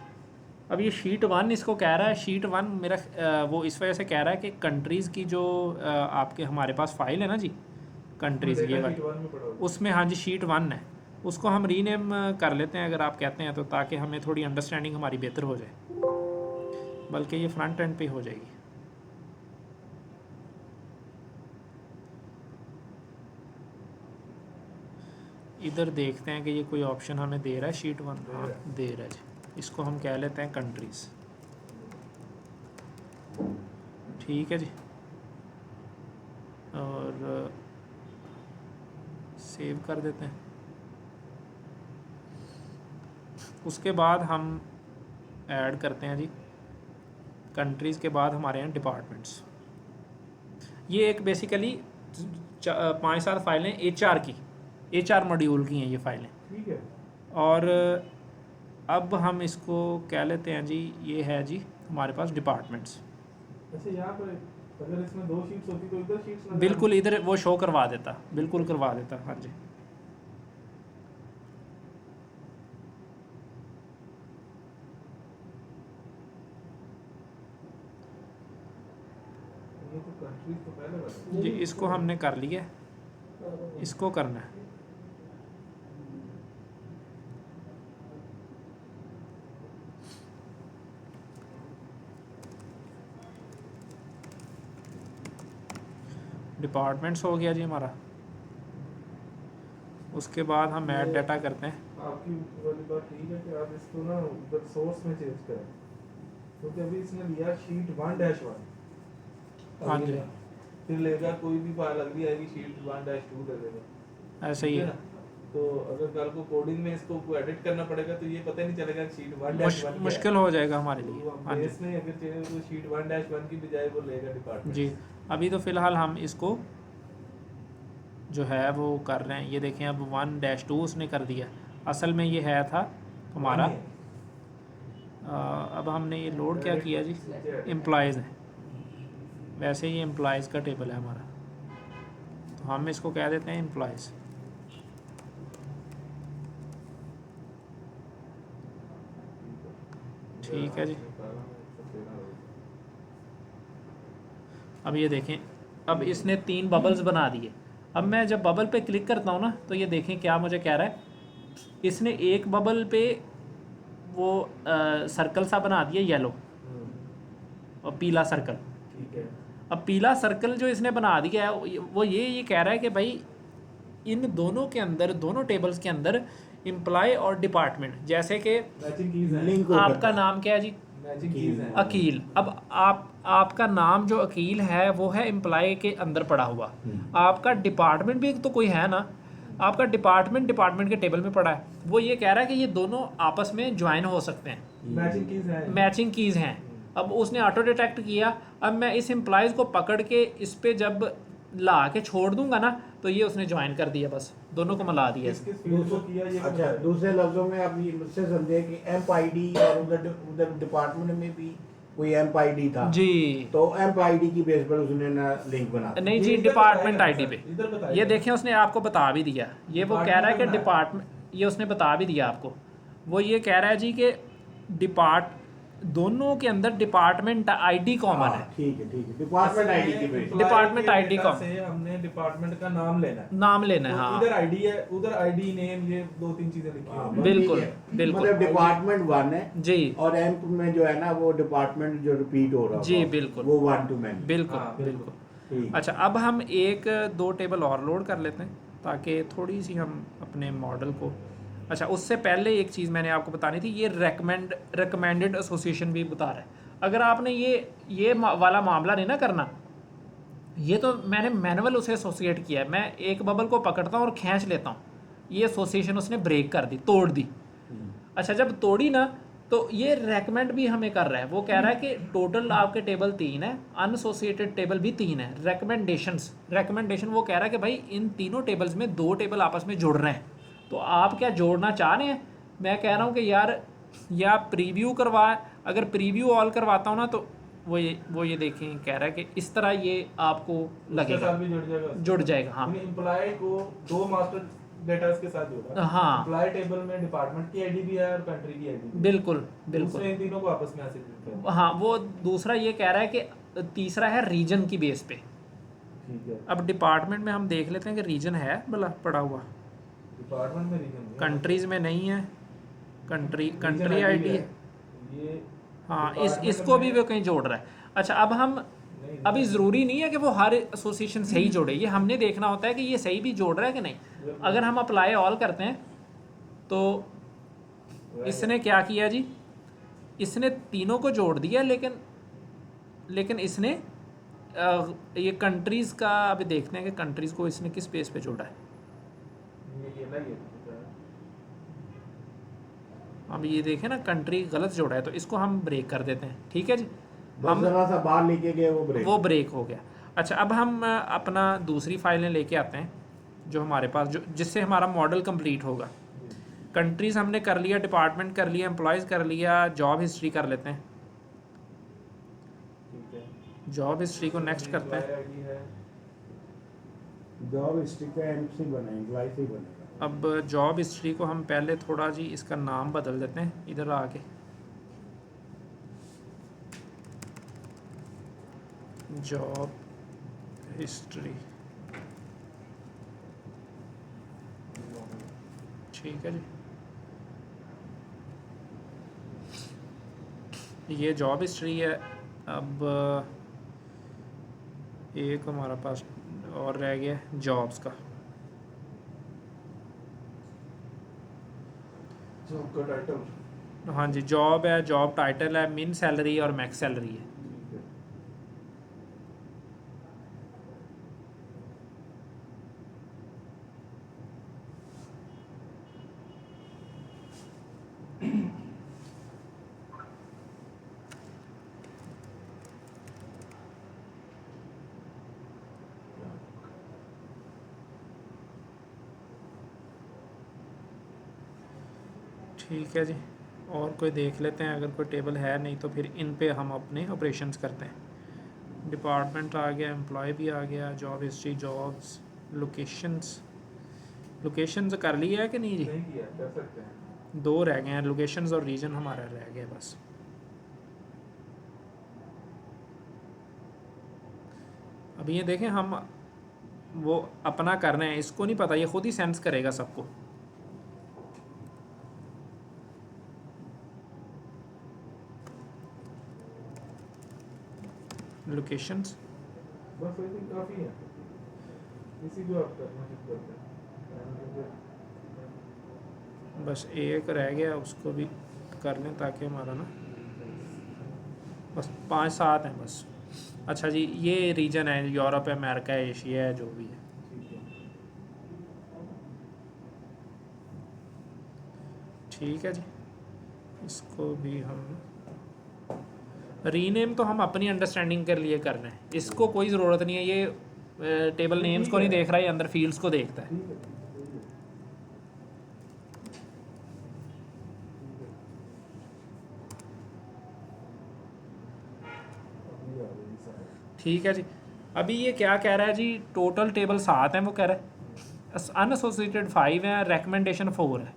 अब ये शीट 1 इसको कह रहा है, शीट 1 मेरा वो इस वजह से कह रहा है कि कंट्रीज़ की जो आपके हमारे पास फाइल है ना जी, कंट्रीज़ ये वाली, उसमें हाँ जी शीट 1 है, उसको हम रीनेम कर लेते हैं अगर आप कहते हैं तो, ताकि हमें थोड़ी अंडरस्टैंडिंग हमारी बेहतर हो जाए, बल्कि ये फ्रंट एंड पे हो जाएगी। इधर देखते हैं कि ये कोई ऑप्शन हमें दे रहा है शीट 1, हाँ दे रहा है जी। इसको हम कह लेते हैं कंट्रीज़, ठीक है जी, और सेव कर देते हैं। उसके बाद हम ऐड करते हैं जी कंट्रीज़ के बाद हमारे हैं डिपार्टमेंट्स। ये एक बेसिकली 5-7 फाइलें HR की, HR मॉड्यूल की हैं ये फाइलें। ठीक है। और अब हम इसको कह लेते हैं जी, ये है जी हमारे पास डिपार्टमेंट्स। अच्छा, यहाँ पर अगर इसमें 2 शीट्स होती तो इधर शीट्स नजर बिल्कुल इधर वो शो करवा देता, बिल्कुल करवा देता। हाँ जी, ये तो कंट्रीज तो पहले बता। जी इसको हमने कर लिया, इसको करना है। डिपार्टमेंट्स हो गया जी हमारा। उसके बाद हम ऐड डाटा करते हैं। आपकी वाली बात ठीक है कि आप इसको ना उधर सोर्स में चेंज करें, क्योंकि अभी इसने लिया शीट 1-1, हाँ जी, फिर लेगा कोई भी फाइल अगली आएगी शीट 1-2 दे देगा। ऐसे ही ठीक है। ना? तो अगर कल को कोडिंग में इसको एडिट करना पड़ेगा तो ये पता ही नहीं चलेगा कि शीट 1-1 मुश्किल हो जाएगा हमारे लिए। हाँ जी बेस में अगर चाहिए तो शीट 1-1 की बजाय वो लेगा डिपार्टमेंट। जी, अभी तो फ़िलहाल हम इसको जो है वो कर रहे हैं। ये देखें अब 1-2 उसने कर दिया, असल में ये है था हमारा। अब हमने ये लोड क्या किया जी, एम्प्लॉयज़ है, वैसे ही एम्प्लॉयज़ का टेबल है हमारा, तो हम इसको कह देते हैं एम्प्लॉयज़। ठीक है जी। अब ये देखें, अब इसने 3 बबल्स बना दिए। अब मैं जब बबल पे क्लिक करता हूँ ना तो ये देखें क्या मुझे कह रहा है। इसने एक बबल पे वो सर्कल सा बना दिया येलो और पीला सर्कल। ठीक है। अब पीला सर्कल जो इसने बना दिया है वो ये कह रहा है कि भाई इन दोनों के अंदर, दोनों टेबल्स के अंदर एम्प्लॉय और डिपार्टमेंट, जैसे कि मैचिंग कीज है। लिंक आपका नाम क्या है जी, मैचिंग कीज है। अकील। अब आपका नाम जो अकील है वो है एम्प्लॉय के अंदर पड़ा हुआ। आपका डिपार्टमेंट भी तो कोई है ना, आपका डिपार्टमेंट के टेबल में पड़ा है। वो ये कह रहा है कि ये दोनों आपस में ज्वाइन हो सकते हैं, मैचिंग कीज है। मैचिंग कीज़ हैं। अब उसने ऑटो डिटेक्ट किया। अब मैं इस एम्प्लॉयज़ को पकड़ के इस पे जब ला के छोड़ दूंगा ना तो ये उसने ज्वाइन कर दिया, बस दोनों को मिला दिया। किस फील्ड को किया ये अच्छा, दूसरे लफ्जों में आप ये मुझसे समझे कि एमआईडी और उधर डिपार्टमेंट में भी कोई एमआईडी था जी, तो एमआईडी की बेस पर उसने ना लिंक बना नहीं जी, इधर डिपार्टमेंट बताएगा आईडी सर, पे इधर बताएगा। ये देखें उसने आपको बता भी दिया। ये वो कह रहा है कि डिपार्टमेंट डिपार्टमेंट, ये उसने बता भी दिया आपको। वो ये कह रहा है जी कि दोनों के अंदर डिपार्टमेंट आईडी कॉमन है। ठीक है डिपार्टमेंट आईडी की बेस पर। डिपार्टमेंट ID का। से हमने डिपार्टमेंट का नाम लेना है। नाम लेना है, तो हाँ इधर आईडी है, उधर आईडी नेम, ये 2-3 चीजें लिखी हाँ, हैं। बिल्कुल, ठीक है। बिल्कुल। मतलब डिपार्टमेंट 1 है जी और एम्प में जो है ना वो डिपार्टमेंट जो रिपीट हो रहा जी, होगा, बिल्कुल। वो 1 to many। बिल्कुल हाँ, बिल्कुल। ठीक। अच्छा, अब हम 1-2 टेबल और लोड कर लेते हैं ताकि थोड़ी सी हम अपने मॉडल को। अच्छा, उससे पहले एक चीज़ मैंने आपको बतानी थी, ये रिकमेंडेड एसोसिएशन भी बता रहा है। अगर आपने ये वाला मामला नहीं ना करना, ये तो मैंने मैनुअल उसे एसोसिएट किया है। मैं एक बबल को पकड़ता हूँ और खींच लेता हूँ, ये एसोसिएशन उसने ब्रेक कर दी, तोड़ दी। अच्छा, जब तोड़ी ना तो ये रेकमेंड भी हमें कर रहा है। वो कह रहा है कि टोटल आपके टेबल 3 है, अनएसोसिएटेड टेबल भी 3 है। रिकमेंडेशन वो कह रहा है कि भाई इन तीनों टेबल्स में 2 टेबल आपस में जुड़ रहे हैं, तो आप क्या जोड़ना चाह रहे हैं? मैं कह रहा हूँ कि यार या प्रीव्यू करवा, अगर प्रीव्यू ऑल करवाता हूँ ना तो वो ये देखें कह रहा है कि इस तरह ये आपको उसके लगेगा, साथ भी जुड़ जाएगा। हाँ एम्प्लॉय को 2 मास्टर डेटा के साथ जोड़ा। हाँ। एम्प्लॉय टेबल में डिपार्टमेंट की आईडी भी है और कंट्री की आईडी भी। बिल्कुल दूसरे बिल्कुल। इन तीनों को आपस में ऐसे जोड़ते हैं। हाँ, वो दूसरा ये कह रहा है कि तीसरा है रीजन की बेस पे। ठीक है। अब डिपार्टमेंट में हम देख लेते हैं कि रीजन है भला पड़ा हुआ, डिपार्टमेंट में रीजन नहीं है। कंट्रीज में नहीं है। कंट्री रीजन आईडी है, ये हाँ। डिपार्टमेंट इसको भी में- वो कहीं जोड़ रहा है। अच्छा, अब हम नहीं, अभी ज़रूरी नहीं है कि वो हर एसोसिएशन सही जोड़े, ये हमने देखना होता है कि ये सही भी जोड़ रहा है कि नहीं। अगर हम अप्लाई ऑल करते हैं तो इसने क्या किया जी, इसने तीनों को जोड़ दिया, लेकिन इसने ये कंट्रीज़ का अभी देखते हैं कि कंट्रीज़ को इसने किस बेस पे जोड़ा है। ये अलग है। अब ये देखें ना, कंट्री गलत जोड़ा है, तो इसको हम ब्रेक कर देते हैं। ठीक है जी, बस जरा सा बाहर लेके गए वो ब्रेक। वो ब्रेक हो गया। अच्छा, अब हम अपना दूसरी फाइलें लेके आते हैं जो हमारे पास, जो जिससे हमारा मॉडल कंप्लीट होगा। कंट्रीज़ हमने कर लिया, डिपार्टमेंट कर लिया, एम्प्लॉयज़ कर लिया, जॉब हिस्ट्री कर लेते हैं। ठीक है, जॉब हिस्ट्री को नेक्स्ट करते हैं। आईडी है, जॉब हिस्ट्री का एमसी बना, एम्प्लॉय से ही बनेगा। अब जॉब हिस्ट्री को हम पहले थोड़ा जी इसका नाम बदल देते हैं इधर आके। जॉब हिस्ट्री, ठीक है जी। ये जॉब हिस्ट्री है। अब एक हमारा पास और रह गया जॉब्स का। जॉब का टाइटल, हाँ जी, जॉब है, जॉब टाइटल है, मिन सैलरी और मैक्स सैलरी है। ठीक है। ठीक है जी, और कोई देख लेते हैं, अगर कोई टेबल है, नहीं तो फिर इन पे हम अपने ऑपरेशंस करते हैं। डिपार्टमेंट आ गया, एम्प्लॉय भी आ गया, job history, jobs, locations. Locations कर लिया है कि नहीं जी? नहीं किया, कर सकते हैं। 2 रह गए हैं, लोकेशंस और रीजन हमारा रह गया बस। अब ये देखें, हम वो अपना कर रहे हैं, इसको नहीं पता, ये खुद ही सेंस करेगा सबको। लोकेशंस बस वही तो काफी है, इसी को आप करना शुरू करते हैं। बस एक रह गया, उसको भी कर लें ताकि हमारा ना बस 5-7 हैं बस। अच्छा जी, ये रीजन है, यूरोप है, अमेरिका है, एशिया है, जो भी है। ठीक है, ठीक है जी, इसको भी हम रीनेम तो हम अपनी अंडरस्टैंडिंग के लिए कर रहे हैं, इसको कोई ज़रूरत नहीं है। ये टेबल नेम्स को नहीं देख रहा है, ये अंदर फील्ड्स को देखता है। ठीक है, सही है। अभी आ रही है सारी। ठीक है जी, अभी ये क्या कह रहा है जी, टोटल टेबल 7 हैं, वो कह रहा है अनएसोसिएटेड 5 हैं, रिकमेंडेशन 4 है।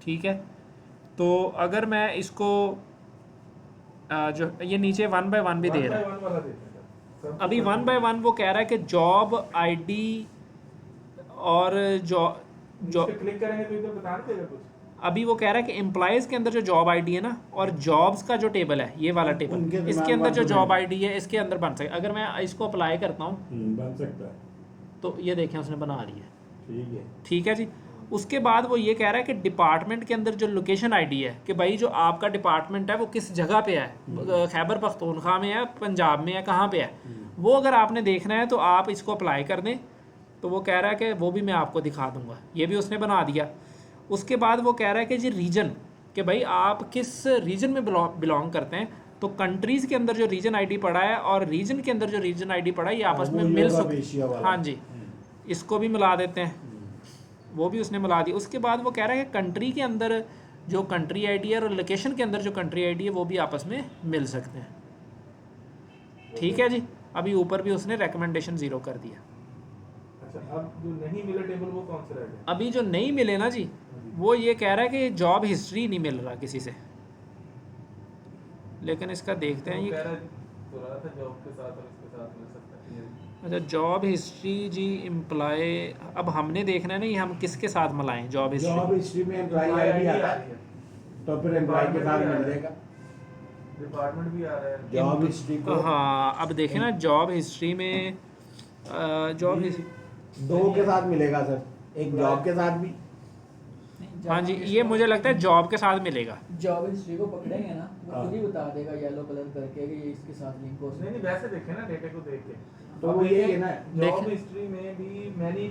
ठीक है, तो अगर मैं इसको जो ये नीचे 1 by 1 भी दे रहा है, 1 by 1 वाला देते हैं सब। अभी 1 by 1 वो कह रहा है कि जॉब आईडी और जो क्लिक करेंगे तो इधर बता नहीं देगा कुछ। अभी वो कह रहा है कि एम्प्लॉयज़ के अंदर जो जॉब आईडी है ना, और जॉब्स का जो टेबल है, ये वाला टेबल, उनके इसके दिमाग अंदर जो में जॉब आईडी है इसके अंदर बन सके। अगर मैं इसको अप्लाई करता हूँ बन सकता है। तो ये देखें उसने बना लिया। ठीक है। ठीक है जी, उसके बाद वो ये कह रहा है कि डिपार्टमेंट के अंदर जो लोकेशन आईडी है, कि भाई जो आपका डिपार्टमेंट है वो किस जगह पे है, खैबर पख्तूनख्वा में है, पंजाब में है, कहाँ पे है, वो अगर आपने देखना है तो आप इसको अप्लाई कर दें। तो वो कह रहा है कि वो भी मैं आपको दिखा दूंगा, ये भी उसने बना दिया। उसके बाद वो कह रहा है कि जी रीजन, कि भाई आप किस रीजन में बिलोंग करते हैं। तो कंट्रीज़ के अंदर जो रीजन आईडी पड़ा है और रीजन के अंदर जो रीजन आईडी पड़ा है, ये आपस में मिल सकते। हाँ जी, इसको भी मिला देते हैं, वो भी उसने मिला दी। उसके बाद वो कह रहा है कि कंट्री के अंदर जो कंट्री आईडी है और लोकेशन के अंदर जो कंट्री आईडी है वो भी आपस में मिल सकते हैं। ठीक है जी, अभी ऊपर भी उसने रिकमेंडेशन 0 कर दिया। अच्छा, अब जो नहीं मिला टेबल वो कौन सा रह गया? अभी जो नहीं मिले ना जी, वो ये कह रहा है कि जॉब हिस्ट्री नहीं मिल रहा किसी से, लेकिन इसका देखते हैं वो ये। कह रहा है तो रहा था जॉब के साथ और इसके साथ मिल सकता है ये। अच्छा, जॉब हिस्ट्री जी एम्प्लॉय, अब हमने देखना है ना ये हम किसके साथ मिलाएं जॉब जॉब हिस्ट्री। हिस्ट्री में एम्प्लॉय आईडी आता है, तो फिर एम्प्लॉय के साथ मिल जाएगा। डिपार्टमेंट भी आ रहा है। जॉब हिस्ट्री को हाँ, अब देखें ना जॉब हिस्ट्री में जॉब हिस्ट्री, 2 के साथ मिलेगा सर, एक जॉब के साथ भी। हाँ जी, ये मुझे लगता है जॉब के साथ मिलेगा। जॉब हिस्ट्री को पकड़ेंगे ना, वो हाँ। खुद ही बता देगा येलो कलर करके कि ये इसके साथ लिंक हो नहीं नहीं, वैसे देखे ना डेटा को देख के, तो वो यही है ना, जॉब देख- हिस्ट्री में भी मैनी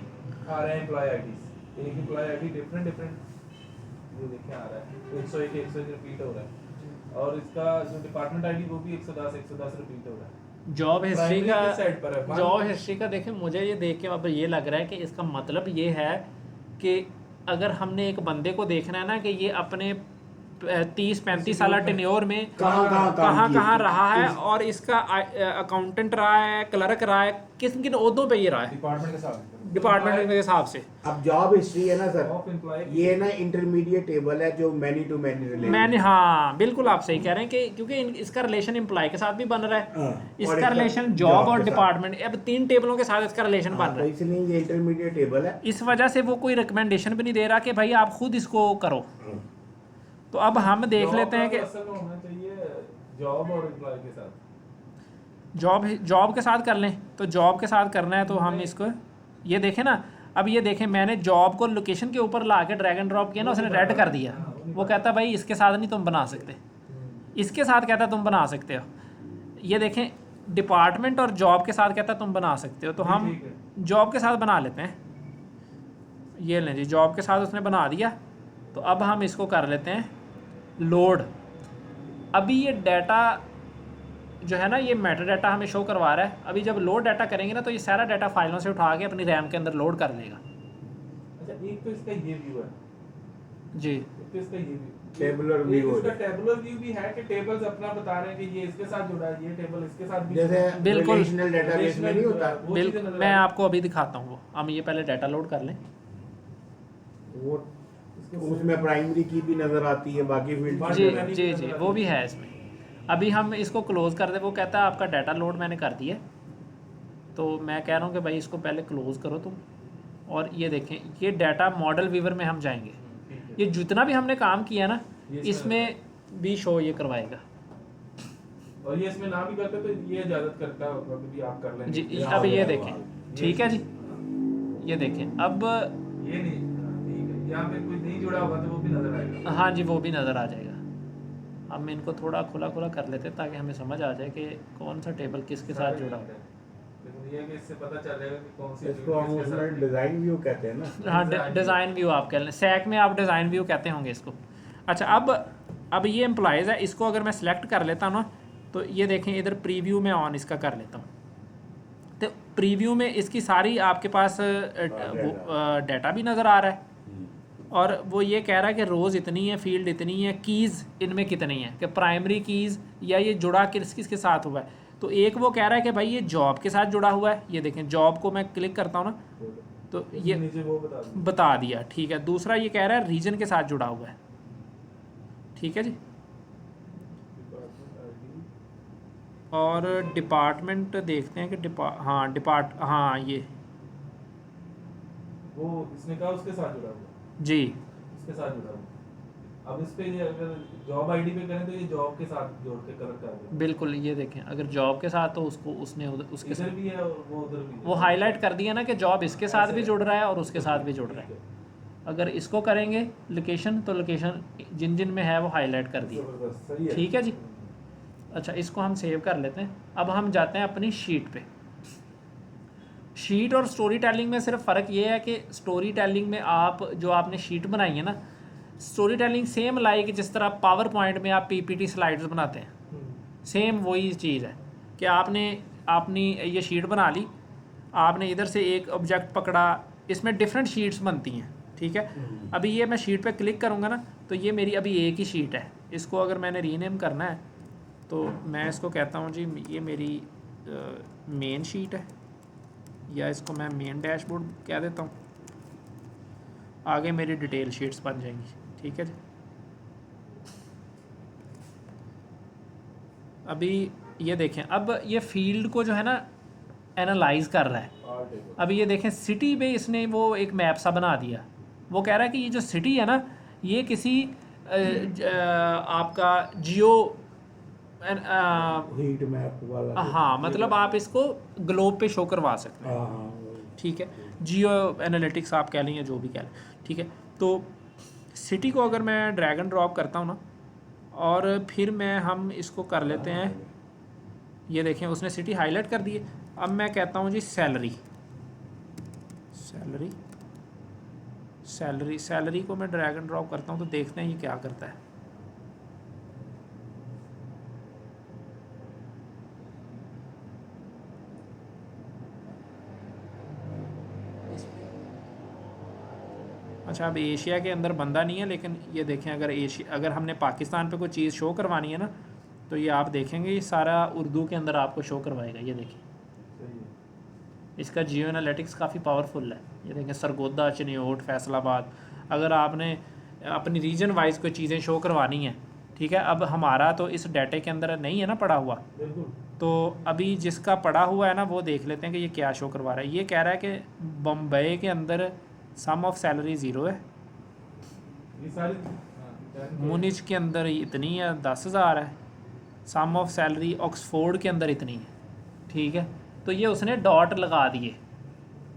आ रहे हैं एम्प्लॉय आईडीज। एक एम्प्लॉय आईडी डिफरेंट ये देखे आ रहा है, 101 101 रिपीट हो रहा है। और इसका जो डिपार्टमेंट आईडी वो भी 110 110 रिपीट हो रहा है। जॉब हिस्ट्री Primary का किस side पर है? जॉब हिस्ट्री का देखें, मुझे ये देख के अब ये लग रहा है कि इसका मतलब ये है कि अगर हमने एक बंदे को देखना है ना कि ये अपने 30-35 साल टेन्योर में कहाँ कहाँ रहा है, और इसका अकाउंटेंट रहा है, क्लर्क रहा है, किन किन ओहदों पे ये रहा है डिपार्टमेंट के साथ डिपार्टमेंट के हिसाब से। अब जॉब हिस्ट्री है ना Of सर, employee- ये ना इंटरमीडिएट टेबल है जो मैनी टू मैनी रिलेशन। मैंने, हाँ बिल्कुल आप सही कह रहे हैं कि क्योंकि इसका रिलेशन एम्प्लॉय के साथ भी बन रहा है, हाँ, और इसका इसका रिलेशन जॉब जॉब और के साथ। डिपार्टमेंट, अब 3 टेबलों के साथ इसका रिलेशन बन हाँ, रहा तो है। इसलिए ये इंटरमीडिएट टेबल है। इस वजह से वो कोई रिकमेंडेशन भी नहीं दे रहा कि भाई आप खुद इसको करो। तो अब हम देख Job लेते हैं का कि तो असल में होना चाहिए जॉब और एम्प्लॉय के साथ। जॉब के साथ कर लें, तो जॉब के साथ करना है तो हम इसको ये देखें ना। अब ये देखें, मैंने जॉब को लोकेशन के ऊपर ला के ड्रैग एंड ड्रॉप किया ना, उसने रेड कर दिया। वो कहता भाई इसके साथ नहीं तुम बना सकते, इसके साथ कहता तुम बना सकते हो। ये देखें, डिपार्टमेंट और जॉब के साथ कहता तुम बना सकते हो, तो हम ठीक है। जॉब के साथ बना लेते हैं। ये लें जी, जॉब के साथ उसने बना दिया। तो अब हम इसको कर लेते हैं लोड। अभी ये डाटा जो है ना, ये मेटा डाटा हमें शो करवा रहा है। अभी जब लोड डाटा करेंगे ना, तो ये सारा डाटा फाइलों से उठा के अपनी रैम के अंदर लोड कर देगा। अच्छा, एक तो इसका ये व्यू है, जी, एक तो इसका ये व्यू, Tabular एक view इसका है। टेबुलर व्यू भी है कि टेबल्स अपना बता रहे हैं कि ये इसके साथ जुड़ा है, ये टेबल इसके साथ भी जैसे जुड़ा है। बिल्कुल। रिलेशनल डेटाबेस में नहीं होता, वो चीज़ें बिल्कुल, नजर मैं आ रही हैं। आपको अभी दिखाता हूँ वो। हम ये पहले डाटा लोड कर लें। वो इसके उसमें प्राइमरी की भी नजर आती है, बाकी फील्ड बाकी जी मैंने जी भी जी, नजर वो आती भी है। है इसमें। अभी हम इसको क्लोज कर दे। वो कहता है आपका डाटा लोड मैंने कर दिया। तो मैं कह रहा हूँ कि भाई इसको पहले क्लोज करो तुम। और ये देखें, ये डाटा मॉडल व्यूवर में हम जाएंगे। ठीक है। ये जितना भी हमने काम किया ना, ये इसमें भी शो ये करवाएगा। और ये इसमें ना भी करते तो ये इजाजत करता है मतलब कि आप कर लेंगे। जी, अब ये देखें, ठीक है जी, ये देखें अब। ये नहीं, ठीक है, यहाँ पे कोई नहीं जुड़ा होगा तो वो भी नजर आएगा। हाँ जी, वो भी नज़र आ जाएगा। हम इनको थोड़ा खुला खुला कर लेते हैं ताकि हमें समझ आ जाए कि कौन सा टेबल किसके साथ जुड़ा हुआ है। लेकिन ये है कि इससे पता चल जाएगा कि कौन सी इसको हम किसके साथ उसमें डिजाइन व्यू कहते हैं ना। हाँ, डिज़ाइन डिज़ाइन व्यू आप कह लें, सैक में आप डिज़ाइन व्यू कहते होंगे इसको। अच्छा, अब ये एम्प्लॉयज़ है, इसको अगर मैं सेलेक्ट कर लेता हूँ ना, तो ये देखें इधर प्रीव्यू में ऑन इसका कर लेता हूँ। तो प्रीव्यू में इसकी सारी आपके पास डाटा भी नज़र आ रहा है, और वो ये कह रहा है कि रोज़ इतनी है, फील्ड इतनी है, कीज़ इनमें कितनी है, कि प्राइमरी कीज़ या ये जुड़ा किसके साथ हुआ है। तो एक वो कह रहा है कि भाई ये जॉब के साथ जुड़ा हुआ है। ये देखें, जॉब को मैं क्लिक करता हूँ ना, तो ये नीचे वो बता दूँ। बता दिया। ठीक है, दूसरा ये कह रहा है रीजन के साथ जुड़ा हुआ है। ठीक है जी, और डिपार्टमेंट देखते हैं कि हाँ ये वो इसने कहा उसके साथ जुड़ा हुआ, जी, इसके साथ जुड़ा हुआ। अब इस पे ये अगर जॉब आईडी पे करें तो ये जॉब के साथ जोड़ के कलर कर दें। बिल्कुल। ये देखें, अगर जॉब के साथ तो उसको उसने उसके इधर साथ भी है और वो उधर भी है। वो हाईलाइट कर दिया ना कि जॉब इसके साथ भी जुड़ रहा है और उसके साथ भी जुड़ रहा है। अगर इसको करेंगे लोकेशन, तो लोकेशन जिन जिन में है वो हाईलाइट कर दिया। जबरदस्त, सही है। ठीक है जी। अच्छा, इसको हम सेव कर लेते हैं। अब हम जाते हैं अपनी शीट पे। शीट और स्टोरी टेलिंग में सिर्फ फ़र्क ये है कि स्टोरी टेलिंग में आप जो आपने शीट बनाई है ना, स्टोरी टेलिंग सेम लाइक जिस तरह पावर पॉइंट में आप पीपीटी स्लाइड्स बनाते हैं, सेम वही चीज़ है कि आपने अपनी ये शीट बना ली, आपने इधर से एक ऑब्जेक्ट पकड़ा, इसमें डिफरेंट शीट्स बनती हैं। ठीक है, अभी ये मैं शीट पे क्लिक करूँगा ना, तो ये मेरी अभी एक ही शीट है। इसको अगर मैंने रीनेम करना है तो मैं इसको कहता हूँ जी ये मेरी मेन शीट है, या इसको मैं मेन डैशबोर्ड कह देता हूँ। आगे मेरी डिटेल शीट्स बन जाएंगी। ठीक है जी। अभी ये देखें, अब ये फील्ड को जो है ना एनालाइज कर रहा है। अभी ये देखें, सिटी पे इसने वो एक मैप सा बना दिया। वो कह रहा है कि ये जो सिटी है ना, ये किसी आपका जियो हीट मैप वाला। हाँ, मतलब आप इसको ग्लोब पे शो करवा सकते हैं। हाँ, ठीक है, जियो एनालिटिक्स आप कह लें या जो भी कह लें। ठीक है, तो सिटी को अगर मैं ड्रैग एंड ड्रॉप करता हूँ ना, और फिर हम इसको कर लेते हैं। ये देखें, उसने सिटी हाईलाइट कर दी है। अब मैं कहता हूँ जी सैलरी को मैं ड्रैग एंड ड्रॉप करता हूँ, तो देखते हैं ये क्या करता है। अच्छा, अब एशिया के अंदर बंदा नहीं है, लेकिन ये देखें अगर हमने पाकिस्तान पे कोई चीज़ शो करवानी है ना, तो ये आप देखेंगे ये सारा उर्दू के अंदर आपको शो करवाएगा। ये देखें, सही है। इसका जियो एनालिटिक्स काफ़ी पावरफुल है। ये देखें, सरगोदा, चिन्योट, फैसलाबाद। अगर आपने अपनी रीजन वाइज कोई चीज़ें शो करवानी है, ठीक है, अब हमारा तो इस डाटे के अंदर नहीं है ना पड़ा हुआ, बिल्कुल। तो अभी जिसका पड़ा हुआ है ना वो देख लेते हैं कि ये क्या शो करवा रहा है। ये कह रहा है कि बम्बई के अंदर सम ऑफ सैलरी ज़ीरो है, ये सारी हाँ, मुनिच के अंदर इतनी है 10,000 है, सम ऑफ सैलरी ऑक्सफोर्ड के अंदर इतनी है, ठीक है। तो ये उसने डॉट लगा दिए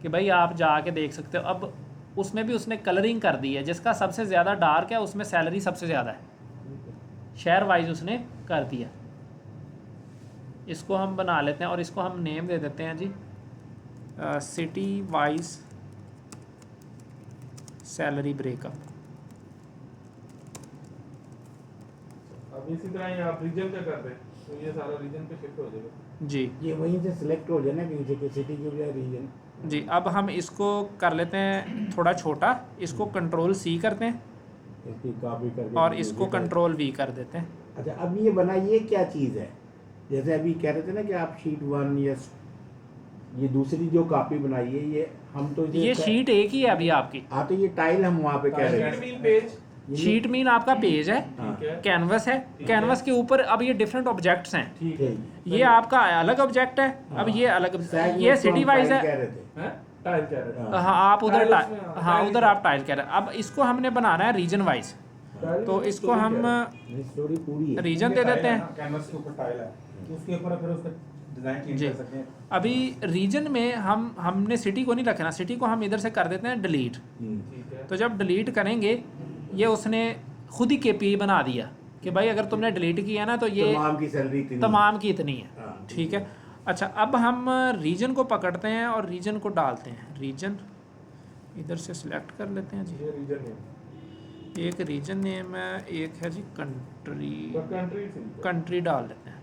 कि भाई आप जाके देख सकते हो। अब उसमें भी उसने कलरिंग कर दी है, जिसका सबसे ज़्यादा डार्क है उसमें सैलरी सबसे ज़्यादा है, शहर वाइज उसने कर दिया। इसको हम बना लेते हैं और इसको हम नेम दे देते हैं जी सिटी वाइज सैलरी ब्रेकअप। अब इसी तरह ही आप रीजन का कर रहे हैं तो ये सारा रीजन पे शिफ्ट हो जाएगा। जी ये वहीं से सिलेक्ट हो जाए ना कहीं से कि सिटी के बजाय रीजन। जी, अब हम इसको कर लेते हैं थोड़ा छोटा, इसको कंट्रोल सी करते हैं इसकी कॉपी करके और इसको कंट्रोल वी कर देते हैं। अच्छा, अब ये बना, ये क्या चीज़ है? जैसे अभी कह रहे थे ना कि आप शीट 1 या ये दूसरी जो कॉपी बनाई है, ये हम तो ये शीट एक ही है अभी आपकी। हाँ, तो ये टाइल हम वहाँ पे कह रहे शीट थे। मीन पेज, शीट मीन आपका पेज है, हाँ, ठीक है, कैनवस है, कैनवस के ऊपर अब ये डिफरेंट ऑब्जेक्ट्स हैं। ठीक है। ठीक। ये आपका अलग ऑब्जेक्ट है, अब ये अलग, Sag ये में तो सिटी हम वाइज टाइल है। कह रहे थे। हैं? टाइल कह रहे हैं। हाँ। हाँ, आप उधर टाइल्स में, हाँ, हाँ टाइल उधर में। आप टाइल कह रहे हैं। अब इसको हमने बनाना है रीजन वाइज, टाइल तो में इसको story हम कह रहे हैं। नहीं, स्टोरी पूरी है। रीजन दे देते हैं। कैनवस के ऊपर टाइल है, तो उसके ऊपर फिर उसका डिजाइन चेंज जी। कर सकते हैं। अभी रीजन में हमने सिटी को नहीं रखना, सिटी को हम इधर से कर देते हैं डिलीट। ठीक है। तो जब डिलीट करेंगे, ये उसने खुद ही केपीआई बना दिया कि भाई अगर तुमने डिलीट किया ना तो ये तमाम की सैलरी इतनी। तमाम की इतनी है, हाँ, ठीक है। अच्छा, अब हम रीजन को पकड़ते हैं और रीजन को डालते हैं। रीजन इधर से सिलेक्ट कर लेते हैं जी। ये रीजन है। एक रीजन नेम है, एक है जी कंट्री, तो कंट्री से कंट्री डाल लेते हैं,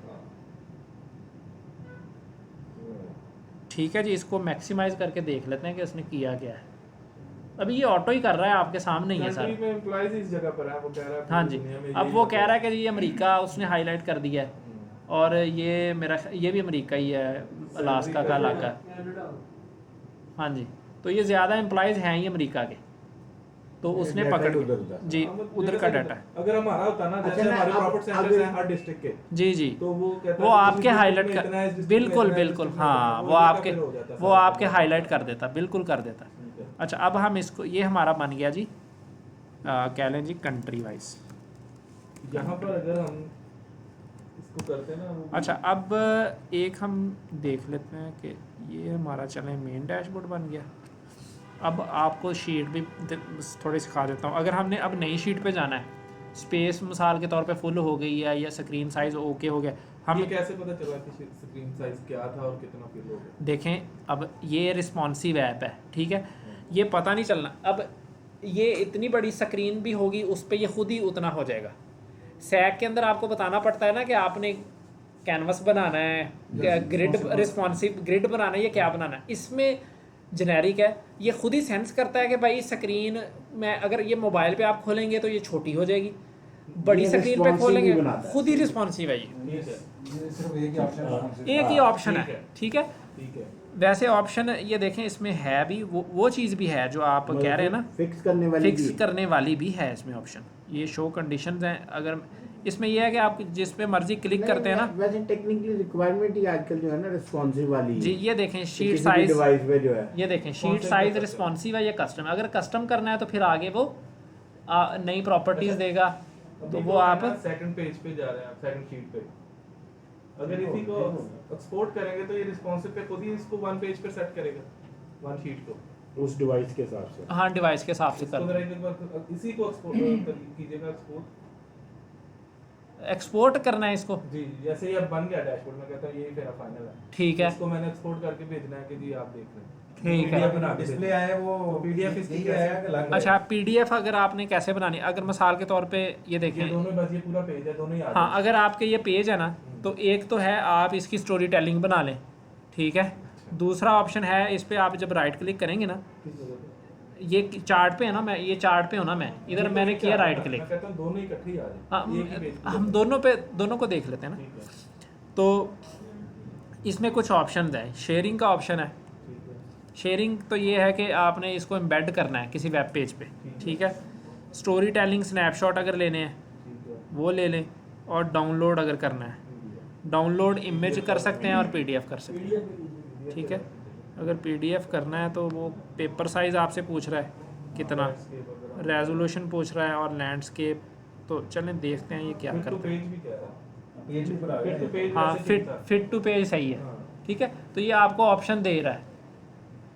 ठीक है जी। इसको मैक्सिमाइज करके देख लेते हैं कि उसने किया क्या है। अभी ये ऑटो ही कर रहा है, आपके सामने ही है कंट्री सर। में एम्प्लॉइज इस जगह पर है, वो कह रहा है हाँ पूरी जी, दुनिया में अब यही वो होता कह रहा है कि जी अमेरिका उसने हाईलाइट कर दिया है, और ये भी अमेरिका ही है, अलास्का का इलाका है। कनाडा। हाँ जी, तो ये ज़्यादा एम्प्लॉयज़ हैं ही अमेरिका के, तो उसने डाटा पकड़ उधर के उधर। जी हाँ, मतलब उधर का डाटा है। अगर हमारा होता ना, अच्छा जैसे ना, हमारे अब- प्रॉफिट सेंटर्स अगर- हैं हर डिस्ट्रिक्ट के, जी जी, तो वो कहता वो है कि आपके इस district हाईलाइट में कर, इतना है, इस district में बिल्कुल इतना है, इस बिल्कुल, district में हाँ, इतना, वो का आपके फिर हो जाता है वो सारा। आपके हाईलाइट कर देता, बिल्कुल कर देता। ठीक है। अच्छा, अब हम इसको, ये हमारा बन गया जी, कह लें जी कंट्री वाइज। यहाँ पर अगर हम इसको करते हैं ना, वो अच्छा, अब एक हम देख लेते हैं कि ये हमारा चले मेन डैशबोर्ड बन गया। अब आपको शीट भी थोड़ी सिखा देता हूँ। अगर हमने अब नई शीट पे जाना है, स्पेस मिसाल के तौर पे फुल हो गई है या स्क्रीन साइज़ ओके हो गया, हम ये कैसे पता चला कि स्क्रीन साइज क्या था और कितना फिल हो गया? देखें, अब ये रिस्पॉन्सिव ऐप है, ठीक है, ये पता नहीं चलना। अब ये इतनी बड़ी स्क्रीन भी होगी, उस पर ये खुद ही उतना हो जाएगा। सैग के अंदर आपको बताना पड़ता है ना कि आपने कैनवस बनाना है, ग्रिड रिस्पॉन्सिव ग्रिड बनाना है, ये क्या बनाना है। इसमें जेनेरिक है, ये खुद ही सेंस करता है कि भाई स्क्रीन में अगर ये मोबाइल पे आप खोलेंगे तो ये छोटी हो जाएगी, बड़ी ये स्क्रीन पे responsive खोलेंगे ही बनाता है। खुद ही रिस्पॉन्सिव है। ये ठीक है, ये सिर्फ एक ही ऑप्शन है। एक ही ऑप्शन ठीक है, है। ठीक है। ठीक है। वैसे ऑप्शन ये देखें इसमें है भी, वो चीज़ भी है जो आप कह रहे हैं ना, फिक्स करने वाली फिक्स भी है। करने वाली भी है इसमें ऑप्शन। ये शो कंडीशंस हैं, अगर इसमें ये है कि आप जिस पे मर्जी क्लिक करते हैं ना वैसे टेक्निकली रिक्वायरमेंट ही आजकल जो है ना रिस्पॉन्सिव वाली है। जी, ये देखें शीट किसी भी साइज, डिवाइस पे जो है ये देखें शीट से साइज कर सकते रिस्पॉन्सिव है या कस्टम। अगर कस्टम करना है तो फिर आगे वो नई प्रॉपर्टीज देगा, तो वो आप सेकंड पेज पे जा रहे हैं, आप सेकंड शीट पे। अगर इसी को एक्सपोर्ट करेंगे तो ये रिस्पॉन्सिव पे खुद ही इसको वन पेज पे सेट करेगा, वन शीट को। उस डिवाइस के हिसाब से। हाँ डिवाइस के हिसाब से इसको कर जरा एक बार इसी को एक्सपोर्ट कीजिएगा, एक्सपोर्ट करना है इसको, जी। जैसे ये अब बन गया डैशबोर्ड, मैं कहता हूँ यही मेरा फाइनल है। ठीक है, इसको मैंने एक्सपोर्ट करके भेजना है कि जी आप देख रहे हैं। ठीक है। PDF बना के डिस्प्ले भेजना। आया वो PDF इसकी यही कैसे आया कि अलग अच्छा, पीडीएफ अगर आपने कैसे बनानी, अगर मिसाल के तौर पे ये ये देखें, दोनों बस, ये पूरा पेज है, दोनों ही आ हाँ, जाएंगे। अगर आपके ये पेज है ना, तो एक तो है आप इसकी स्टोरी टेलिंग बना लें, ठीक है। दूसरा ऑप्शन है, इस पर आप जब राइट क्लिक करेंगे ना, ये चार्ट पे है ना, मैं ये चार्ट पे हूँ ना, मैं इधर मैंने किया राइट क्लिक। मैं कहता हूँ दोनों इकट्ठे ही आ जाए, हाँ, एक ही पेज पे। हम दोनों को देख लेते हैं ना। ठीक है, तो इसमें कुछ ऑप्शन है। शेयरिंग का ऑप्शन है। ठीक है, शेयरिंग तो ये है कि आपने इसको एम्बेड करना है किसी वेब पेज पे, ठीक है। स्टोरी टेलिंग स्नैपशॉट अगर लेने हैं ठीक है, वो ले लें, और डाउनलोड अगर करना है, डाउनलोड इमेज कर सकते हैं और पीडीएफ कर सकते हैं, ठीक है। अगर पीडीएफ करना है तो वो पेपर साइज़ आपसे पूछ रहा है कितना, रेजोल्यूशन पूछ रहा है और लैंडस्केप। तो चलें देखते हैं ये क्या फिट टू करता है। पेज भी कह रहा है, पेज ऊपर आ फिट टू गया पेज हाँ, वैसे फिट ठीक था। फिट टू पेज सही है, हाँ, ठीक है। तो ये आपको ऑप्शन दे रहा है,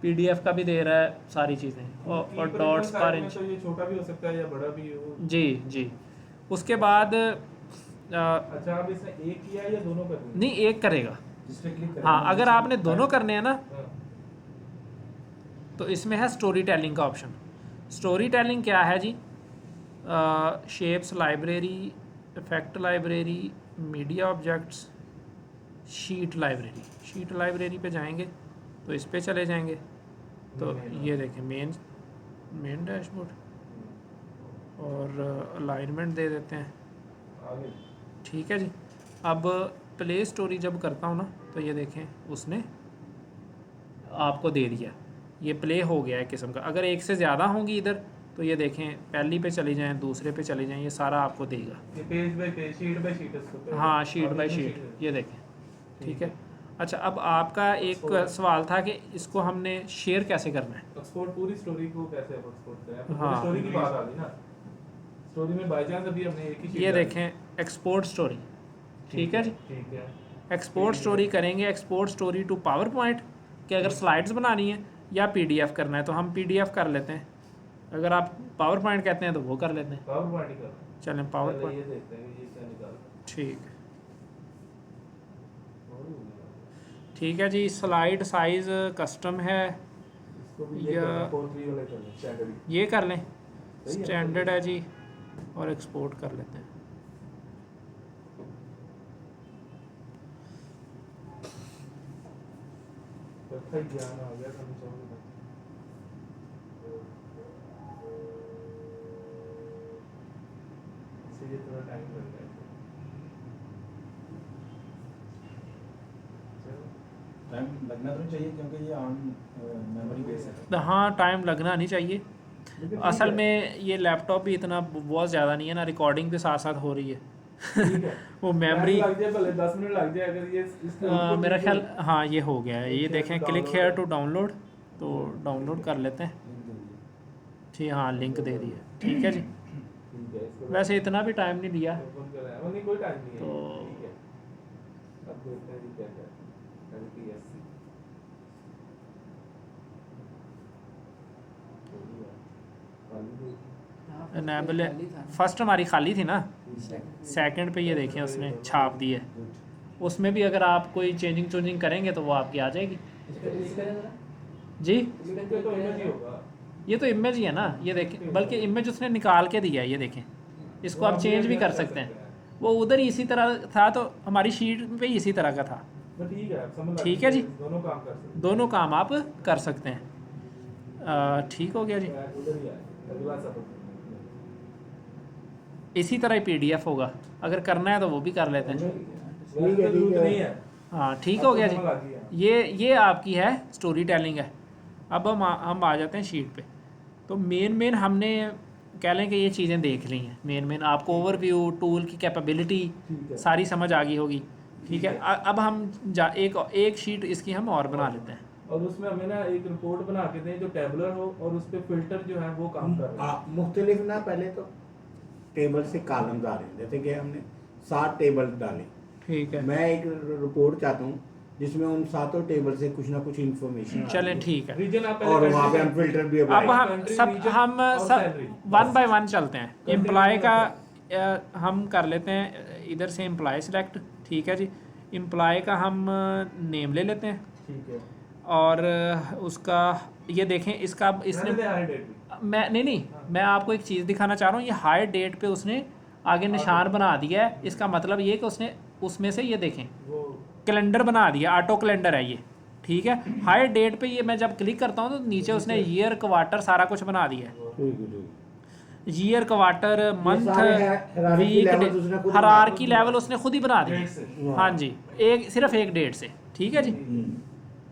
पीडीएफ का भी दे रहा है, सारी चीज़ें, और कीपर डॉट्स साइज पर में इंच। तो ये छोटा भी हो सकता है या बड़ा भी हो। जी जी। उसके बाद अच्छा, आप इसमें एक किया या दोनों कर दिए? नहीं, एक करेगा। जिस पे क्लिक करें हाँ, अगर आपने दोनों करने हैं ना, हाँ, तो इसमें है स्टोरी टेलिंग का ऑप्शन। स्टोरी टेलिंग क्या है जी? Shapes library, effect library, media objects, sheet library. Sheet library पे जाएंगे तो इस पे चले जाएंगे, तो ये देखें मेन डैशबोर्ड, और अलाइनमेंट दे देते हैं, आगे ठीक है जी। अब प्ले स्टोरी जब करता हूँ ना, तो ये देखें उसने आपको दे दिया, ये प्ले हो गया है किस्म का। अगर एक से ज़्यादा होंगी इधर तो ये देखें, पहली पे चली जाएं, दूसरे पे चली जाएं, ये सारा आपको देगा। ये page by page, sheet by sheet इसको पे। हाँ, शीट और बाय इसमें शीट, ये देखें, ठीक है। अच्छा, अब आपका एक सवाल था कि इसको हमने शेयर कैसे करना है। एक्सपोर्ट पूरी स्टोरी को कैसे एक्सपोर्ट करें? हाँ। स्टोरी की बात आ गई ना, स्टोरी में बाय चांस अभी हमने एक ही sheet ये डाली। देखें एक्सपोर्ट स्टोरी, ठीक है जी। ठीक है, एक्सपोर्ट स्टोरी करेंगे, export story to PowerPoint, कि अगर स्लाइड्स बनानी है या पीडीएफ करना है तो हम पीडीएफ कर लेते हैं। अगर आप पावर पॉइंट कहते हैं तो वो कर लेते हैं। पावर पॉइंट ही कर। चलें पावर पहले पॉइंट, ये देखते हैं कि ये क्या निकालता ठीक है। है। ठीक है जी। स्लाइड साइज कस्टम है, इसको भी ये या- करना, 4:3 वाले कर लें, स्टैंडर्ड। ये कर लें, सही है। स्टैंडर्ड है जी, और एक्सपोर्ट कर लेते हैं। परफेक्ट ज्ञान आ गया समझ जाओगे। इसलिए थोड़ा टाइम लग रहा है। चलो, टाइम लगना तो नहीं चाहिए क्योंकि ये ऑन मेमोरी बेस है। हाँ, टाइम लगना नहीं चाहिए। लेकिन असल ठीक है, में ये लैपटॉप भी इतना बहुत ज़्यादा नहीं है ना, रिकॉर्डिंग के साथ साथ हो रही है। ठीक है। वो मेमोरी टाइम लग जाए, भले 10 मिनट लग जाए, अगर ये इसको मेरा ख्याल, हाँ ये हो गया है। ये Click here देखें, to क्लिक download हेयर है। टू डाउनलोड, तो डाउनलोड कर लेते हैं। ठीक, हाँ लिंक दे दिया, ठीक है जी। ठीक है, इसको वैसे इतना भी टाइम नहीं दिया, ओपन कर रहा है, नहीं कोई टाइम नहीं है। तो- ठीक है, अब देखते हैं ये क्या क्या है। LPSC इनेबल फर्स्ट हमारी खाली थी ना, सेकंड पे ये देखें उसने छाप दी है। उसमें भी अगर आप कोई चेंजिंग करेंगे तो वो आपकी आ जाएगी जी। इसके तो इमेज ही होगा। ये तो इमेज ही है ना, ये देखें, बल्कि इमेज उसने निकाल के दिया है, ये देखें। इसको आप चेंज भी कर सकते हैं। वो उधर ही इसी तरह था, तो हमारी शीट पे ही इसी तरह का था। तो ठीक है, आप समझ लग ठीक है जी। दोनों काम कर सकते दोनों काम आप कर सकते हैं। ठीक हो गया जी। हैं। उधर ही आए, अगला सबक। इसी तरह ही पीडीएफ होगा, अगर करना है तो वो भी कर लेते हैं। ठीक है, ठीक है। नहीं है। हाँ, ठीक हो गया जी। समझ आ गई है। ये आपकी है स्टोरी टेलिंग है। अब हम आ जाते हैं शीट पे। तो मेन हमने कह लें कि ये चीज़ें देख ली हैं। मेन आपको ओवरव्यू, टूल की कैपेबिलिटी ठीक है। सारी समझ आ गई होगी, ठीक है। अब हम एक शीट इसकी हम और बना लेते हैं। और उसमें हमें ना एक रिपोर्ट बना के दें जो टेबलर हो, और उस पे फिल्टर जो है वो काम कर रहे हैं। मुख्तलिफ ना, पहले तो टेबल से कॉलम डाले, जैसे कि हमने 7 टेबल डाले। ठीक है, मैं एक रिपोर्ट चाहता हूँ जिसमें उन 7 टेबल से कुछ ना कुछ इंफॉर्मेशन चलें ठीक है। रीजन आप और पहले वहाँ पे हम country- फिल्टर भी अब apply हम country, सब region हम और सब salary। 1 बाय 1 चलते हैं। Country, एम्प्लॉय region का और हम कर लेते हैं इधर से एम्प्लॉय सेलेक्ट, ठीक है जी। एम्प्लॉय का हम नेम ले लेते हैं, ठीक है। और उसका ये देखें, इसका इसने रहने दे high date भी। नहीं, मैं आपको एक चीज़ दिखाना चाह रहा हूँ। ये हायर डेट पे उसने आगे निशान बना दिया है। इसका मतलब ये कि उसने उसमें से ये देखें वो कैलेंडर बना दिया, ऑटो कैलेंडर है ये, ठीक है। हायर डेट पे ये मैं जब क्लिक करता हूँ तो नीचे उसने ईयर क्वार्टर सारा कुछ बना दिया है, ठीक है, ठीक है। ईयर क्वार्टर मंथ सारे hierarchy levels उसने खुद वीक, बना हरारकी लेवल उसने खुद ही बना दिए। डेट से। हाँ जी, एक सिर्फ एक डेट से, ठीक है जी।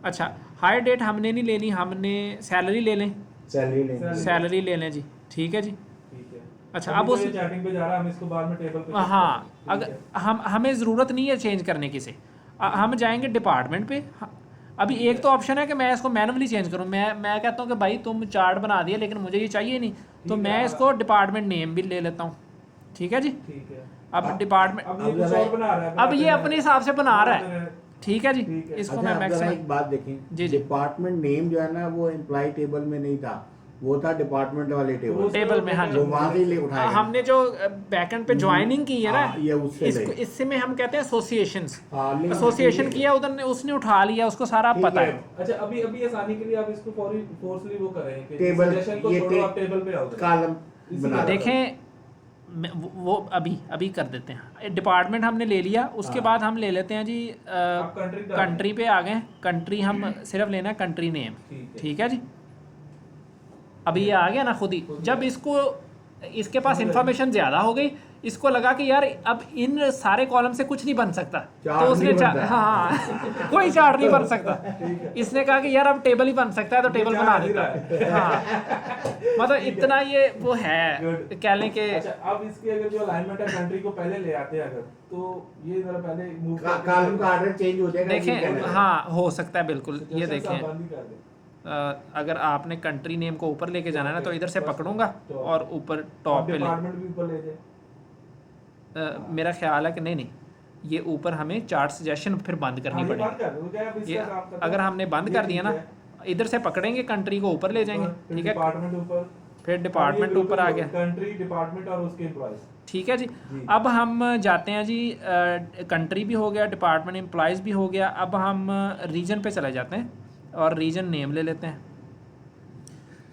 अच्छा, हायर डेट हमने नहीं लेनी, हमने सैलरी ले लें, सैलरी लेंगे। सैलरी ले लें जी, ठीक है जी। ठीक है। अच्छा, अभी अब तो उस ये चैटिंग पे जा रहा है, हम इसको बाद में टेबल पे हाँ, ठीक अगर है। हमें ज़रूरत नहीं है चेंज करने की से, हम जाएंगे डिपार्टमेंट पे। अभी एक तो ऑप्शन है कि मैं इसको मैनुअली चेंज करूं, मैं कहता हूं कि भाई तुम चार्ट बना दिया लेकिन मुझे ये चाहिए नहीं, तो ठीक मैं है। इसको डिपार्टमेंट नेम भी ले लेता हूं, ठीक है जी। ठीक है। अब डिपार्टमेंट, अब ये कुछ और बना रहा है, अब ये अपने हिसाब से बना रहा है, ठीक है जी। ठीक है। इसको अच्छा, मैं आप जरा मैक्सिमम एक बात देखें, जी, जी। डिपार्टमेंट नेम जो है ना वो एम्प्लॉय टेबल में नहीं था, वो था डिपार्टमेंट वाले टेबल, टेबल में, हाँ जी। वो वहाँ से ही ले उठाया। हमने जो बैकएंड पे ज्वाइनिंग की है ना, हाँ, ये उससे इसको ले। इससे में हम कहते हैं एसोसिएशंस, हाँ, लिंक एसोसिएशन ठीक है। किया उधर ने, उसने उठा लिया, उसको सारा ठीक पता है। है। अच्छा, अभी अभी आसानी के लिए आप इसको फोर्सली वो कर रहे हैं कि टेबल, सजेशन को ये छोड़ो, आप टेबल पे आओ। कॉलम इसी बना तरह। देखें वो अभी कर देते हैं। डिपार्टमेंट हमने ले लिया, उसके हाँ। बाद हम ले लेते हैं जी आप कंट्री डाल दें। कंट्री पे आ गए। कंट्री हम सिर्फ लेना है कंट्री नेम, ठीक है। ठीक है जी। अभी ये आ गया ना खुद ही। जब इसको इसके पास इंफॉर्मेशन ज़्यादा हो गई, इसको लगा कि यार अब इन सारे कॉलम से कुछ नहीं बन सकता, चार्ट तो उसने नहीं बनता है। हाँ कोई चार्ट नहीं बन सकता। इसने कहा कि यार अब टेबल ही बन सकता है, तो टेबल बना देता है। हाँ, मतलब इतना ये वो है, Good. कह लें कि अच्छा, अब इसकी अगर जो अलाइनमेंट है कंट्री को पहले ले आते हैं अगर, तो ये जरा पहले मूव कॉलम का ऑर्डर चेंज हो जाएगा। ये देखें, कहना है। हाँ हो सकता है बिल्कुल। ये जैसे देखें, बंद ही कर दें। अगर आपने कंट्री नेम को ऊपर लेके जाना है ना, तो इधर से पकड़ूंगा तो और ऊपर टॉप पे ले। डिपार्टमेंट भी ऊपर ले जाए। मेरा ख्याल है कि नहीं, ये ऊपर हमें चार्ट सजेशन फिर बंद करनी हाँ, ये बंद पड़ेगी। कर दो, क्या है, अब इसका ये काम करते हैं। अगर हमने बंद ये कर दिया ना, ठीक है। इधर से पकड़ेंगे कंट्री को ऊपर ले जाएंगे, फिर ठीक है। डिपार्टमेंट ऊपर, फिर डिपार्टमेंट ऊपर आ गया, कंट्री, डिपार्टमेंट और उसके एम्प्लॉयज। ठीक है जी। जी। अब हम जाते हैं जी, कंट्री भी हो गया, डिपार्टमेंट एम्प्लॉयज़ भी हो गया। अब हम रीजन पे चले जाते हैं और रीजन नेम ले लेते हैं।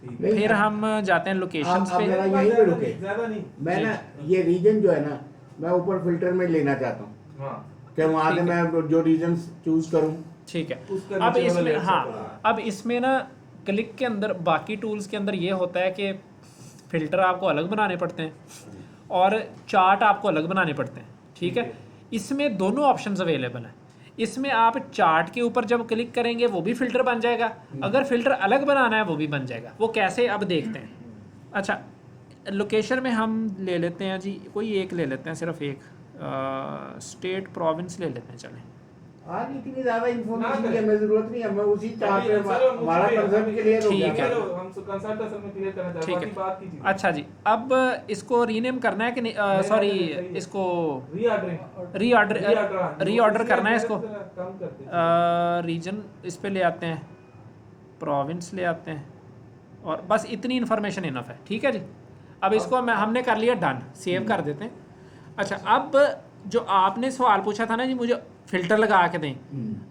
नहीं, फिर हम जाते हैं लोकेशंस अब पे। मेरा यहीं पे रुके। ज्यादा नहीं। मैं ना ये रीजन जो है ना, मैं ऊपर फिल्टर में लेना चाहता हूँ हाँ, कि वहाँ से ठीक है। मैं जो रीजन चूज करूँ। ठीक है। उसका अब नीचे वाला इसमें, ले सकते हाँ, हैं। अब इसमें ना क्लिक के अंदर, बाकी टूल्स के अंदर ये होता है कि फ़िल्टर आपको अलग बनाने पड़ते हैं और चार्ट आपको अलग बनाने पड़ते हैं, ठीक है। इसमें दोनों ऑप्शंस अवेलेबल हैं। इसमें आप चार्ट के ऊपर जब क्लिक करेंगे वो भी फ़िल्टर बन जाएगा, अगर फ़िल्टर अलग बनाना है वो भी बन जाएगा। वो कैसे, अब देखते हैं। अच्छा, लोकेशन में हम ले लेते हैं जी, कोई एक ले लेते हैं, सिर्फ एक स्टेट प्रोविंस ले लेते हैं, चलें। आज इतनी ज्यादा ना इन्फॉर्मेशन की करें। हमें जरूरत नहीं है, हमें उसी चार्ट अभी पे चलो, हमारा मुझे- कंसेप्ट क्लियर हो ठीक गया। है। चलो, हम कंसेप्ट असल में क्लियर करना चाहते ठीक हैं, है। बाकी बात की चीज़। अच्छा जी, अब इसको रीनेम करना है कि नहीं, नहीं, सॉरी, नहीं, सही है। इसको रीऑर्डरिंग। रीऑर्डर करना है इसको। कम करते हैं। रीजन इस पे ले आते हैं, प्रोविंस ले आते हैं, और बस इतनी इन्फॉर्मेशन इनफ है, ठीक है जी। अब इसको हमने कर लिया डन, सेव कर देते हैं। अच्छा, अब जो आपने सवाल पूछा था ना जी, मुझे फ़िल्टर लगा के दें।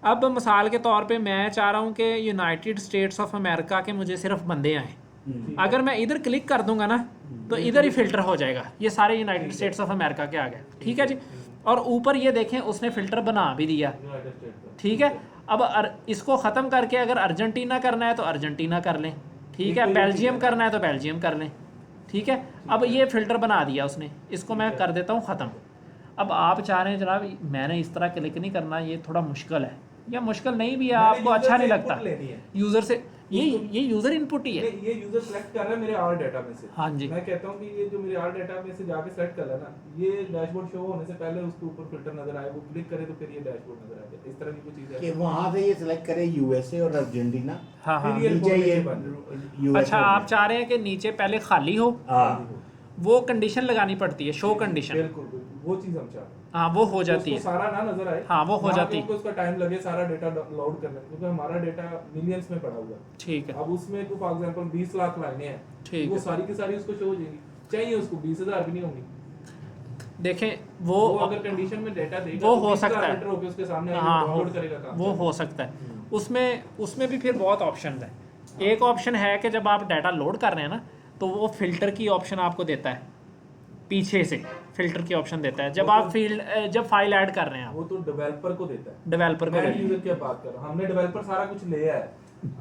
अब मिसाल के तौर पे मैं चाह रहा हूँ कि यूनाइटेड स्टेट्स ऑफ अमेरिका के मुझे सिर्फ बंदे आए। अगर मैं इधर क्लिक कर दूंगा ना, तो इधर ही फ़िल्टर हो जाएगा, ये सारे यूनाइटेड स्टेट्स ऑफ अमेरिका के आ गए, ठीक है जी। और ऊपर ये देखें, उसने फ़िल्टर बना भी दिया, यूनाइटेड स्टेट्स का। ठीक है। अब इसको ख़त्म करके अगर अर्जेंटीना करना है तो अर्जेंटीना कर लें, ठीक है। बेल्जियम करना है तो बेल्जियम कर लें, ठीक है। अब ये फ़िल्टर बना दिया उसने, इसको मैं कर देता हूँ ख़त्म। अब आप चाह रहे हैं जनाब मैंने इस तरह क्लिक नहीं करना, ये थोड़ा मुश्किल है, या मुश्किल नहीं भी है, मैंने आपको user अच्छा से नहीं लगता input लेनी है। यूज़र से, ये यूज़र इनपुट ही है। ये यूजर सेलेक्ट कर रहा है मेरे आर डेटा में से। हाँ जी। मैं कहता हूँ कि ये जो मेरे आर डेटा में से जाके सेलेक्ट कर लेना, ये डैशबोर्ड शो होने से पहले उसके ऊपर फिल्टर नजर आए, वो क्लिक करे तो फिर ये डैशबोर्ड नजर आ जाए। इस तरह की कुछ चीज कि है। वहाँ से ये सिलेक्ट करे यूएसए और अर्जेंटीना, हाँ हाँ। फिर नीचे ये यूएसए। अच्छा, आप चाह रहे हैं कि नीचे पहले खाली हो, हाँ, वो कंडीशन लगानी पड़ती है, शो कंडीशन। बिल्कुल बिल्कुल, वो चीज हम चाहते हैं। हाँ, वो हो जाती उसको है। सारा ना नजर आए। हाँ, वो हो ना जाती है। क्योंकि उसका टाइम लगे सारा डेटा लोड करने में, क्योंकि हमारा डेटा मिलियंस में पड़ा हुआ है। ठीक है, अब उसमें को फॉर एग्जांपल 20 लाख लाइनें हैं, ठीक वो है। सारी की सारी उसको शो हो जाएंगी। चाहिए उसको 20,000 भी नहीं होंगी। देखें वो अगर कंडीशन में डेटा देगा वो तो हो 20,000 सकता है। एंटर होके उसके सामने हाँ, डाउनलोड करेगा काम। वो हो सकता है। उसमें भी फिर बहुत ऑप्शन है। एक ऑप्शन है कि जब आप डाटा लोड कर रहे हैं ना, तो वो फिल्टर की ऑप्शन आपको देता है, पीछे से फिल्टर की ऑप्शन देता है जब वो आप तो- फील्ड जब फाइल ऐड कर रहे हैं आप वो तो डेवलपर को देता है, डेवलपर को मैं देते हैं। यूजर की बात कर रहा हूँ। हमने डेवलपर सारा कुछ लिया है,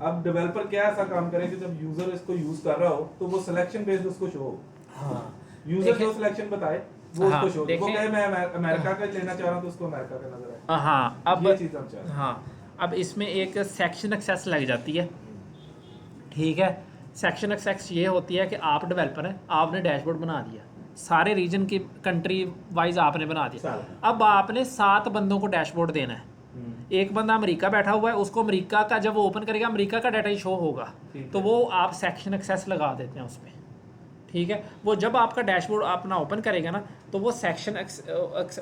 अब डेवलपर क्या ऐसा काम करे कि जब यूजर इसको यूज कर रहा हो तो वो सिलेक्शन बेस्ड उसको शो हो। हाँ यूजर देखें- जो सिलेक्शन बताए वो हाँ, उसको शो, वो देखें- कहे मैं अमेरिका का लेना चाह रहा हूँ तो उसको अमेरिका का नजर आए। हाँ अब ये चीज हम चाह रहे हैं। हाँ अब इसमें एक सेक्शन एक्सेस लग जाती है, ठीक है। सेक्शन एक्सेस ये होती है कि आप डेवलपर हैं, आपने डैशबोर्ड बना दिया, सारे रीजन की कंट्री वाइज आपने बना दिया। सारा। अब आपने 7 बंदों को डैशबोर्ड देना है। एक बंदा अमेरिका बैठा हुआ है, उसको अमेरिका का जब वो ओपन करेगा अमेरिका का डाटा ही शो होगा, ठीक तो है। वो आप सेक्शन एक्सेस लगा देते हैं उसमें, ठीक है। वो जब आपका डैशबोर्ड अपना ओपन करेगा ना तो वो सेक्शन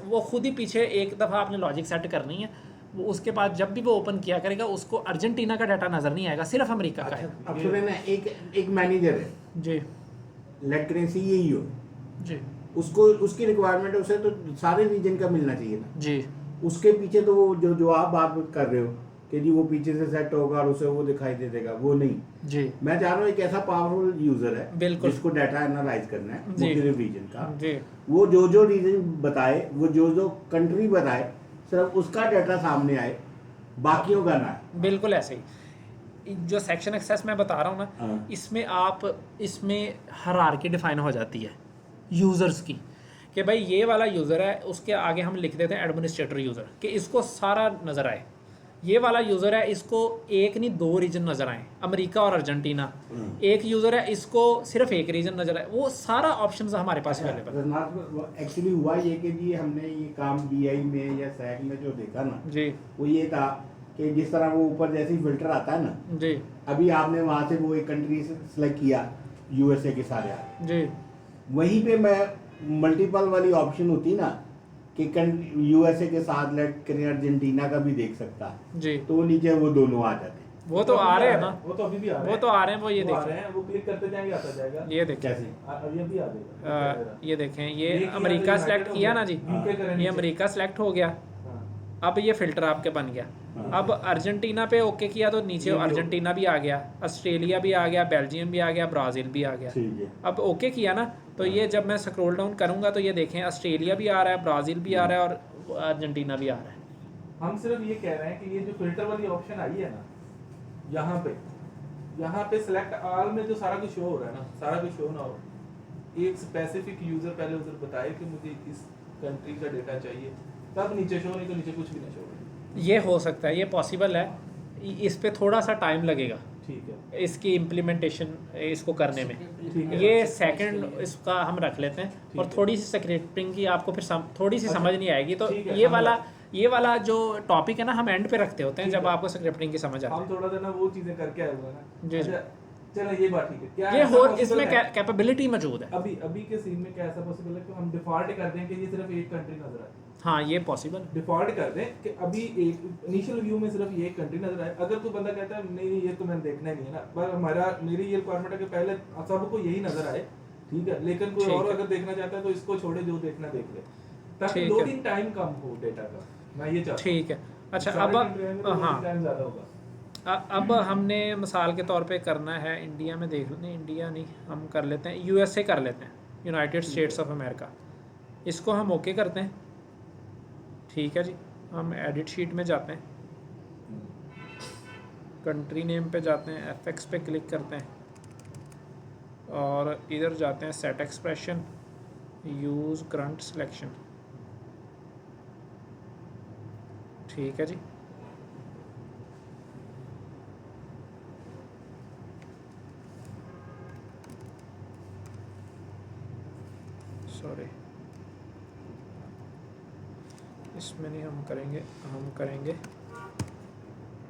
वो खुद ही पीछे एक दफ़ा आपने लॉजिक सेट करनी है, वो उसके बाद जब भी वो ओपन किया करेगा उसको अर्जेंटीना का डाटा नज़र नहीं आएगा, सिर्फ अमेरिका का है। अब सुने ना, एक मैनेजर है, जी लेट करेंसी यही हो, जी उसको उसकी रिक्वायरमेंट है, उसे तो सारे रीजन का मिलना चाहिए ना। जी उसके पीछे तो वो जो आप बात कर रहे हो कि जी वो पीछे से सेट होगा और उसे वो दिखाई दे देगा, वो नहीं। जी मैं चाह रहा हूँ एक ऐसा पावरफुल यूजर है बिल्कुल। जिसको डाटा एनालाइज करना है जी। मुख्तलिफ रीजन का, जी वो जो रीजन बताए, वो जो कंट्री बताए, सिर्फ उसका डाटा सामने आए, बाकियों का ना आए। बिल्कुल ऐसे ही जो सेक्शन एक्सेस मैं बता रहा हूँ ना, हाँ। इसमें हरारकी डिफाइन हो जाती है यूज़र्स की, कि भाई ये वाला यूज़र है, उसके आगे हम लिख देते हैं एडमिनिस्ट्रेटर यूज़र, कि इसको सारा नज़र आए। ये वाला यूज़र है, इसको एक नहीं 2 रीजन नज़र आए, अमेरिका और अर्जेंटीना। एक यूज़र है, इसको सिर्फ एक रीजन नज़र आए, वो सारा ऑप्शंस हमारे पास अवेलेबल है। एक्चुअली हुआ ये कि जी हमने ये काम बीआई में या सैक में जो देखा ना, जी वो ये था कि जिस तरह वो ऊपर जैसे ही फिल्टर आता है ना, जी अभी आपने वहाँ से वो एक कंट्री सेलेक्ट किया, यूएसए के सारे आ गए। जी वहीं पे मैं मल्टीपल वाली ऑप्शन होती ना कि यूएसए के साथ लेट करें अर्जेंटीना का भी देख सकता, जी तो वो नीचे वो दोनों आ जाते। वो तो आ रहे हैं ना, वो तो अभी भी आ रहे वो तो आ रहे हैं, वो ये वो आ देखें, रहे हैं, वो क्लिक करते जाएंगे आता जाएगा। ये देखें, कैसे? ये भी आ जाएगा। ये देखें, ये ये किया अमेरिका तो सेलेक्ट United किया हो ना गया, जी, UK करें ये नीचे। अमेरिका सेलेक्ट हो गया। हाँ। अब ये फिल्टर आपके बन गया। हाँ। अब अर्जेंटीना पे ओके किया तो नीचे ये भी अर्जेंटीना भी आ गया, ऑस्ट्रेलिया भी आ गया, बेल्जियम भी आ गया, ब्राज़ील भी आ गया। ठीक है। अब ओके किया ना, तो ये जब मैं स्क्रॉल डाउन करूंगा तो ये देखें ऑस्ट्रेलिया भी आ रहा है, ब्राज़ील भी आ रहा है और अर्जेंटीना भी आ रहा है। हम सिर्फ ये कह रहे हैं कि ये जो फिल्टर वाली ऑप्शन आई है ना, यहाँ पे सिलेक्ट ऑल में जो सारा कुछ शो हो रहा है ना, सारा कुछ शो ना हो, एक स्पेसिफिक यूजर पहले उधर बताए कि मुझे इस कंट्री का डेटा चाहिए, तब नीचे शो, नहीं तो नीचे कुछ भी नहीं शो होगा। ये हो सकता है, ये पॉसिबल है, इस पे थोड़ा सा टाइम लगेगा ठीक है, इसकी इम्प्लीमेंटेशन इसको करने में। ठीक है। ये सेकंड इसका हम रख लेते हैं, और है। थोड़ी सी स्क्रिप्टिंग की आपको फिर थोड़ी सी अच्छा, समझ नहीं आएगी, तो ठीक है, ये वाला जो टॉपिक है ना, हम एंड पे रखते होते हैं ठीक जब है। आपको स्क्रिप्टिंग की समझ आती हम थोड़ा सा ना वो चीजें करके आए हुए हैं ना। जी, जी। अच्छा, चलो ये बात ठीक है। क्या है। ये ऐसा हो possible इसमें है? कैपेबिलिटी मौजूद है। अभी के सीन में क्या ऐसा पॉसिबल है कि हम डिफॉल्ट कर दें कि ये सिर्फ एक कंट्री नजर आए, हाँ ये पॉसिबल। डिफॉल्ट कर दें कि अभी एक इनिशियल व्यू में सिर्फ ये एक कंट्री नजर आए। अगर कोई बंदा कहता है नहीं ये तो मैंने देखना ही नहीं है ना, पर मेरी ये रिक्वायरमेंट है कि पहले सबको यही नजर आए, ठीक है, लेकिन कोई ठीक और है। अगर देखना चाहता है तो इसको छोड़े, जो देखना देख ले, ताकि ठीक है। लोडिंग टाइम कम हो डेटा का। मैं ये चाहता हूं। ठीक है। अच्छा सारे अब country रहेंगे तो हाँ, loading time ज्यादा होगा। अब हमने मिसाल के तौर पे करना है, इंडिया में देख लेते हैं, इंडिया नहीं हम कर लेते हैं यूएसए कर लेते हैं, यूनाइटेड स्टेट्स ऑफ अमेरिका। इसको हम ओके करते हैं, ठीक है जी। हम एडिट शीट में जाते हैं, कंट्री नेम पे जाते हैं, एफएक्स पे क्लिक करते हैं और इधर जाते हैं set expression, use current selection, ठीक है जी। सॉरी, इसमें नहीं हम करेंगे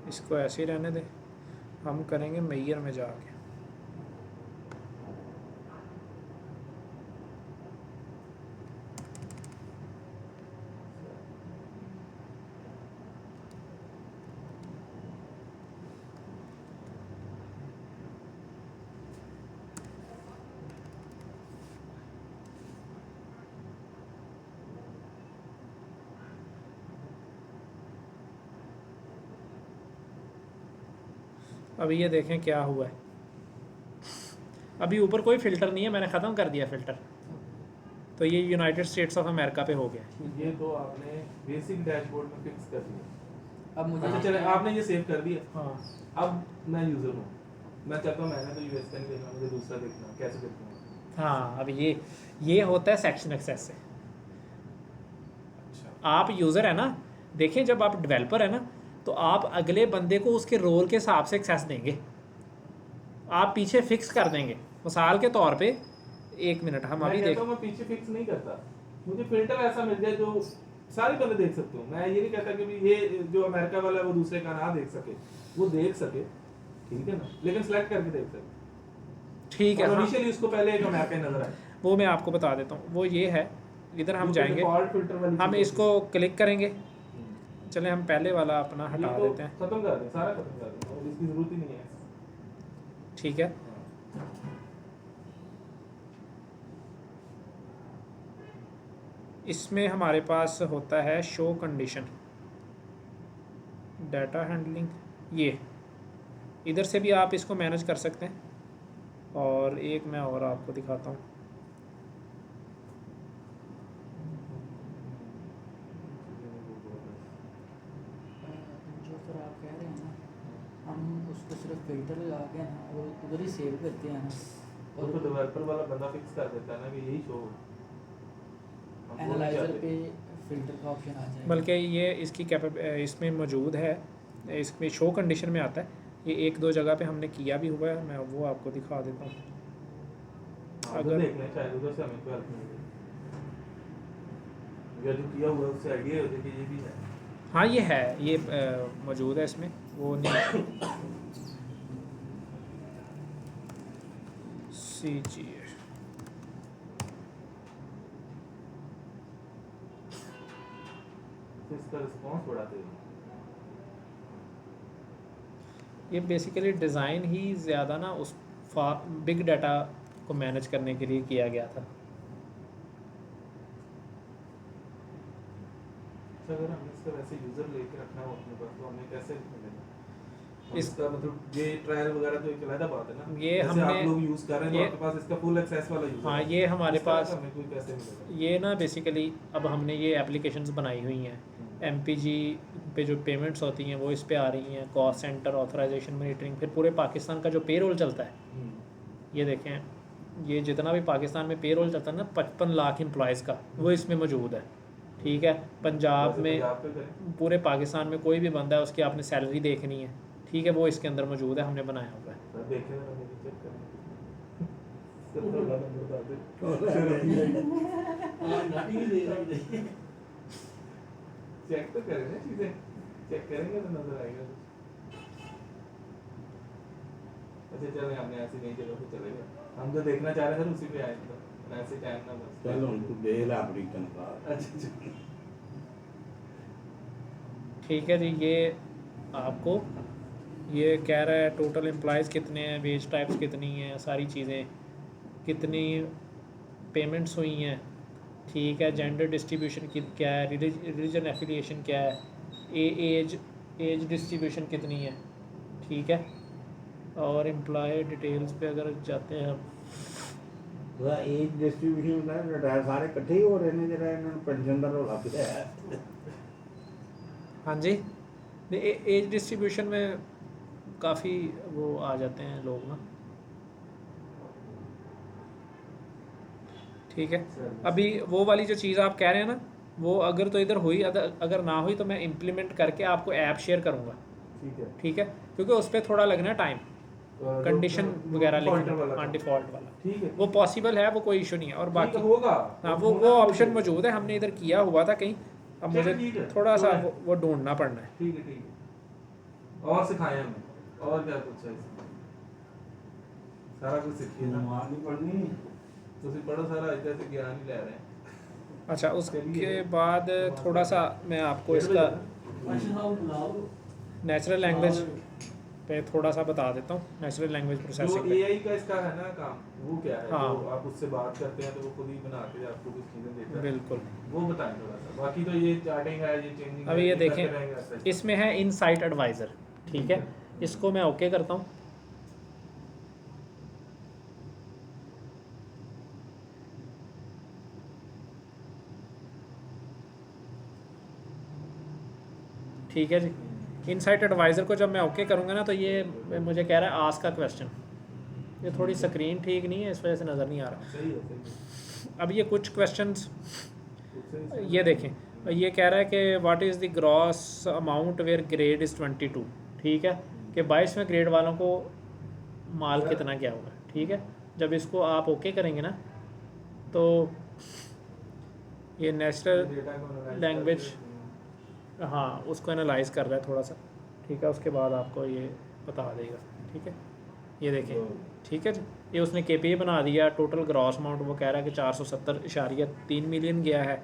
इसको ऐसे ही रहने दें, हम करेंगे मेयर में जाके। अभी ये देखें क्या हुआ है, अभी ऊपर कोई फ़िल्टर नहीं है, मैंने ख़त्म कर दिया फ़िल्टर, तो ये यूनाइटेड स्टेट्स ऑफ अमेरिका पे हो गया। ये तो आपने बेसिक डैशबोर्ड में फिक्स कर दिया। अब मुझे अच्छा चले, आपने ये सेव कर दिया। हाँ अब मैं यूजर हूँ, मैं चाहता हूँ मैंने तो यूएस का नहीं देखना, मुझे दूसरा देखना, कैसे देखना? हाँ, अब ये होता है सेक्शन एक्सेस से। अच्छा, आप यूज़र है ना, देखें जब आप डेवलपर है ना, तो आप अगले बंदे को उसके रोल के हिसाब से एक्सेस देंगे, आप पीछे फिक्स कर देंगे। मिसाल के तौर पे 1 मिनट हम मैं अभी कहता देख, हूँ मैं पीछे फिक्स नहीं करता, मुझे फिल्टर ऐसा मिल जाए जो सारे बंदे देख सकते हो। मैं ये नहीं कहता कि भी ये जो अमेरिका वाला है वो दूसरे का ना देख सके, वो देख सके, ठीक है ना, लेकिन सेलेक्ट करके देख सके। ठीक है और हाँ, इनिशियली उसको पहले एक अमेरिका नजर आए। वो मैं आपको बता देता हूँ। वो ये है, इधर हम जाएंगे, डिफॉल्ट फिल्टर वाली हम चीज़ इसको क्लिक करेंगे। होती है। चले हम पहले वाला अपना ये हटा तो देते हैं, खत्म कर दें, सारा खत्म कर दें, और इसकी जरूरत ही नहीं है। ठीक है। इसमें हमारे पास होता है शो कंडीशन, डाटा हैंडलिंग, ये इधर से भी आप इसको मैनेज कर सकते हैं। और एक मैं और आपको दिखाता हूँ, जो फिर आप कह रहे हैं ना, हम उसको सिर्फ फिल्टर लगा के ना वो उधर ही सेव करते हैं ना, और तो डेवलपर वाला बंदा फिक्स कर देता है ना कि यही शो हो। हम वो नहीं एनालाइजर चाहते। पे फिल्टर का ऑप्शन आ जाएगा। बल्कि ये इसकी इसमें मौजूद है, इसमें शो कंडीशन में आता है। ये 1-2 जगह पे हमने किया भी हुआ है, मैं वो आपको दिखा देता हूँ। हाँ, अगर- देख लें, शायद उधर से हमें कोई हेल्प मिल जाए, या जो किया हुआ है उससे आइडिया हो जाए कि ये भी है। हाँ ये है, ये मौजूद है इसमें, वो नहीं CG तो इसका रिस्पॉन्स बढ़ाते हैं। ये बेसिकली डिज़ाइन ही ज़्यादा ना उस बिग डाटा को मैनेज करने के लिए किया गया था। अच्छा, अगर हमने इसका वैसे यूजर लेके रखना हो अपने पास तो हमें कैसे मिलेगा? इसका मतलब ये ट्रायल वगैरह तो एक अलग बात है ना, ये जैसे हमने- आप लोग यूज कर रहे हैं तो ये- आपके पास इसका फुल एक्सेस वाला यूजर हाँ, है। ये हमारे इस तरह पास- का हमें कोई कैसे मिलेगा? ये ना बेसिकली अब हमने ये एप्लीकेशंस बनाई हुई हैं, MPG पे जो पेमेंट्स होती हैं वो इस पे आ रही हैं, कॉस्ट सेंटर, ऑथराइजेशन, मॉनिटरिंग, फिर पूरे पाकिस्तान का जो पेरोल चलता है, ये देखें, ये जितना भी पाकिस्तान में पेरोल चलता है ना 55 लाख एम्प्लॉयज़ का, वो इसमें मौजूद है। ठीक है, पंजाब वैसे में, पंजाब पे करें। पूरे पाकिस्तान में कोई भी बंदा है उसकी आपने सैलरी देखनी है, ठीक है, वो इसके अंदर मौजूद है, हमने बनाया हुआ है। सर देखें जरा, मुझे चेक करें। सर थोड़ा नंबर बता दे। चेक तो करें ना चीजें, चेक करेंगे तो नजर आएगा कुछ। अच्छा चलें, हमने ऐसी नई जगह पे चलेगा, हम जो देखना चाह रहे थे उसी पे आए थे, ऐसे टाइम ना बस। चलो उनको दे ला अपनी तनख्वाह। अच्छा ठीक है जी, ये आपको ये कह रहा है टोटल एम्प्लॉयज़ कितने हैं, वेज टाइप्स कितनी हैं, सारी चीज़ें कितनी पेमेंट्स हुई हैं, ठीक है, जेंडर डिस्ट्रीब्यूशन क्या है, रिलीजन एफिलिएशन क्या है, एज डिस्ट्रीब्यूशन कितनी है, ठीक है। और एम्प्लॉय डिटेल्स पे अगर जाते हैं हम, ਉਹਦਾ ਏਜ ਡਿਸਟ੍ਰੀਬਿਊਸ਼ਨ ਹੁੰਦਾ ਹੈ, ਰਿਟਾਇਰ ਸਾਰੇ ਇਕੱਠੇ ਹੀ ਹੋ ਰਹੇ ਨੇ, ਜਿਹੜਾ ਇਹਨਾਂ ਨੂੰ ਪੈਨਸ਼ਨ ਦਾ ਰੌਲਾ ਪਿਆ ਹੈ। हाँ जी, एज डिस्ट्रीब्यूशन में काफ़ी वो आ जाते हैं लोग ना, ठीक है। अभी वो वाली जो चीज़ आप कह रहे हैं ना, वो अगर तो इधर हुई, अगर ना हुई तो मैं इम्प्लीमेंट करके आपको ऐप शेयर करूँगा, ठीक है। ठीक है, क्योंकि उस पर थोड़ा लगना टाइम, कंडीशन वगैरह डिफॉल्टर लिखना, वाला हाँ डिफ़ॉल्ट वाला, ठीक है, वो पॉसिबल है, वो कोई इशू नहीं है। और ठीक बाकी है, होगा। हाँ, वो ऑप्शन मौजूद है, हमने इधर किया हुआ था कहीं, अब चलो मुझे ठीक है, थोड़ा सा थोड़ा- वो ढूंढना पड़ना है। ठीक है, ठीक है। और सिखाएं हमें, और क्या कुछ है इसमें? सारा कुछ सीखिए ना, नमाज नहीं पढ़नी। ਤੁਸੀਂ पढ़ो सारा, इधर से ज्ञान ही ले रहे हैं। अच्छा, उसके बाद थोड़ा सा मैं आपको इसका नेचुरल लैंग्वेज पे थोड़ा सा बता देता हूँ, नेचुरल लैंग्वेज जो प्रोसेसिंग पे। एआई का इसका है ना काम, वो क्या है? हाँ। जो आप उससे बात करते हैं तो वो खुद ही बना के आपको कुछ चीजें देता है, बिल्कुल। वो बताएं थोड़ा सा। बाकी तो ये चार्टिंग है, ये चेंजिंग अभी ये करते देखें, रहेंगे ऐसे। इसमें है इनसाइट एडवाइज़र, ठीक है, इसको मैं ओके करता हूँ। ठीक है जी। इनसाइट एडवाइज़र को जब मैं ओके करूँगा ना तो ये मुझे कह रहा है आस्क का क्वेश्चन। ये थोड़ी स्क्रीन ठीक नहीं है, इस वजह से नज़र नहीं आ रहा। सही है, सही है। अब ये कुछ क्वेश्चंस उससे ही ये देखें, ये कह रहा है कि what is the gross amount where grade is 22, ठीक है, कि 22वें ग्रेड वालों को माल कितना क्या होगा, ठीक है। जब इसको आप ओके करेंगे ना तो ये नेचुरल डेटा को analyze लैंग्वेज, करके, हाँ उसको एनालाइज कर रहा है थोड़ा सा, ठीक है। उसके बाद आपको ये बता देगा, ठीक है। ये देखें, ठीक है जी। ये उसने KPA बना दिया। टोटल ग्रॉस अमाउंट वो कह रहा है कि 470.3 मिलियन गया है।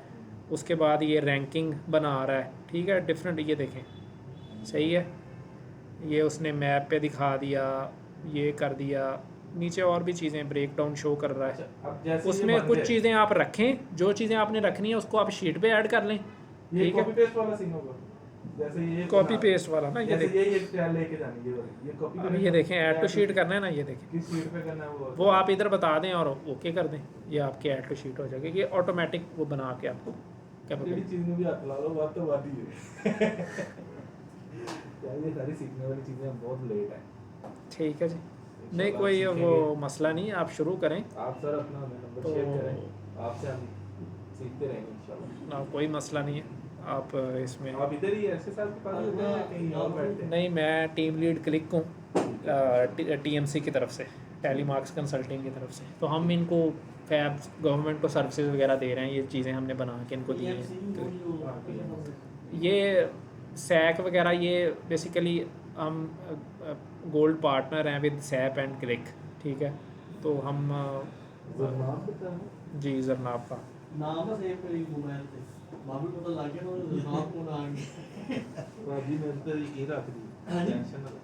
उसके बाद ये रैंकिंग बना रहा है, ठीक है, डिफरेंट। ये देखें, सही है। ये उसने मैप पे दिखा दिया, ये कर दिया, नीचे और भी चीज़ें ब्रेक डाउन शो कर रहा है। अच्छा, अब जैसे ये उसमें बन कुछ गए, चीज़ें आप रखें, जो चीज़ें आपने रखनी है उसको आप शीट पे ऐड कर लें, ये ठीक है। कॉपी पेस्ट वाला सीन होगा। जैसे ये कॉपी पेस्ट वाला ना, ये जैसे देखें, ये एक ट्रायल लेके जानी ये कॉपी अब ये देखें ऐड टू शीट करना है ना, ये देखें किस शीट पे करना है वो आप इधर बता दें और ओके कर दें, ये आपकी ऐड टू शीट हो जाएगी। ये ऑटोमेटिक वो बना के आपको क्या तेरी पता। चीज में भी हाथ ला लो, बात तो बात ही है। क्या ये सारी सीखने वाली चीजें बहुत लेट है। ठीक है जी, नहीं कोई वो मसला नहीं, आप शुरू करें आप सर अपना नंबर तो- शेयर करें, आपसे हम सीखते रहेंगे इंशाल्लाह। ना, कोई मसला नहीं है। आप इसमें आप इधर ही ऐसे साहब के पास होते हैं या कहीं और बैठते हैं? नहीं, मैं टीम लीड क्लिक हूँ TMC की तरफ से, टेलीमार्क्स कंसल्टिंग की तरफ से। तो हम इनको फैब गवर्नमेंट को सर्विसेज वगैरह दे रहे हैं, ये चीज़ें हमने बना के इनको दी हैं। ये सैक वगैरह, ये बेसिकली हम गोल्ड पार्टनर हैं विद सैप एंड क्लिक, ठीक है। तो हम नाम पता है? जी जरनाब का नाम सेव करी मोबाइल पे बाबू को तो लागे तो नाम कौन आ गया बाजी में तो ये रख दी। हाँ जी। टेंशन ना लो।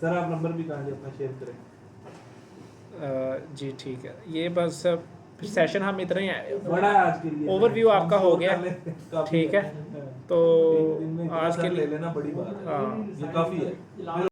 सर आप नंबर भी कहाँ अपना शेयर करें। जी ठीक है। ये बस सेशन हम इतना ही बड़ा है आज के लिए। ओवरव्यू आपका हो गया, काफी ठीक है। तो एक दिन में इतना आज के सर ले लिए लेना बड़ी बात है। हाँ। ये काफी है।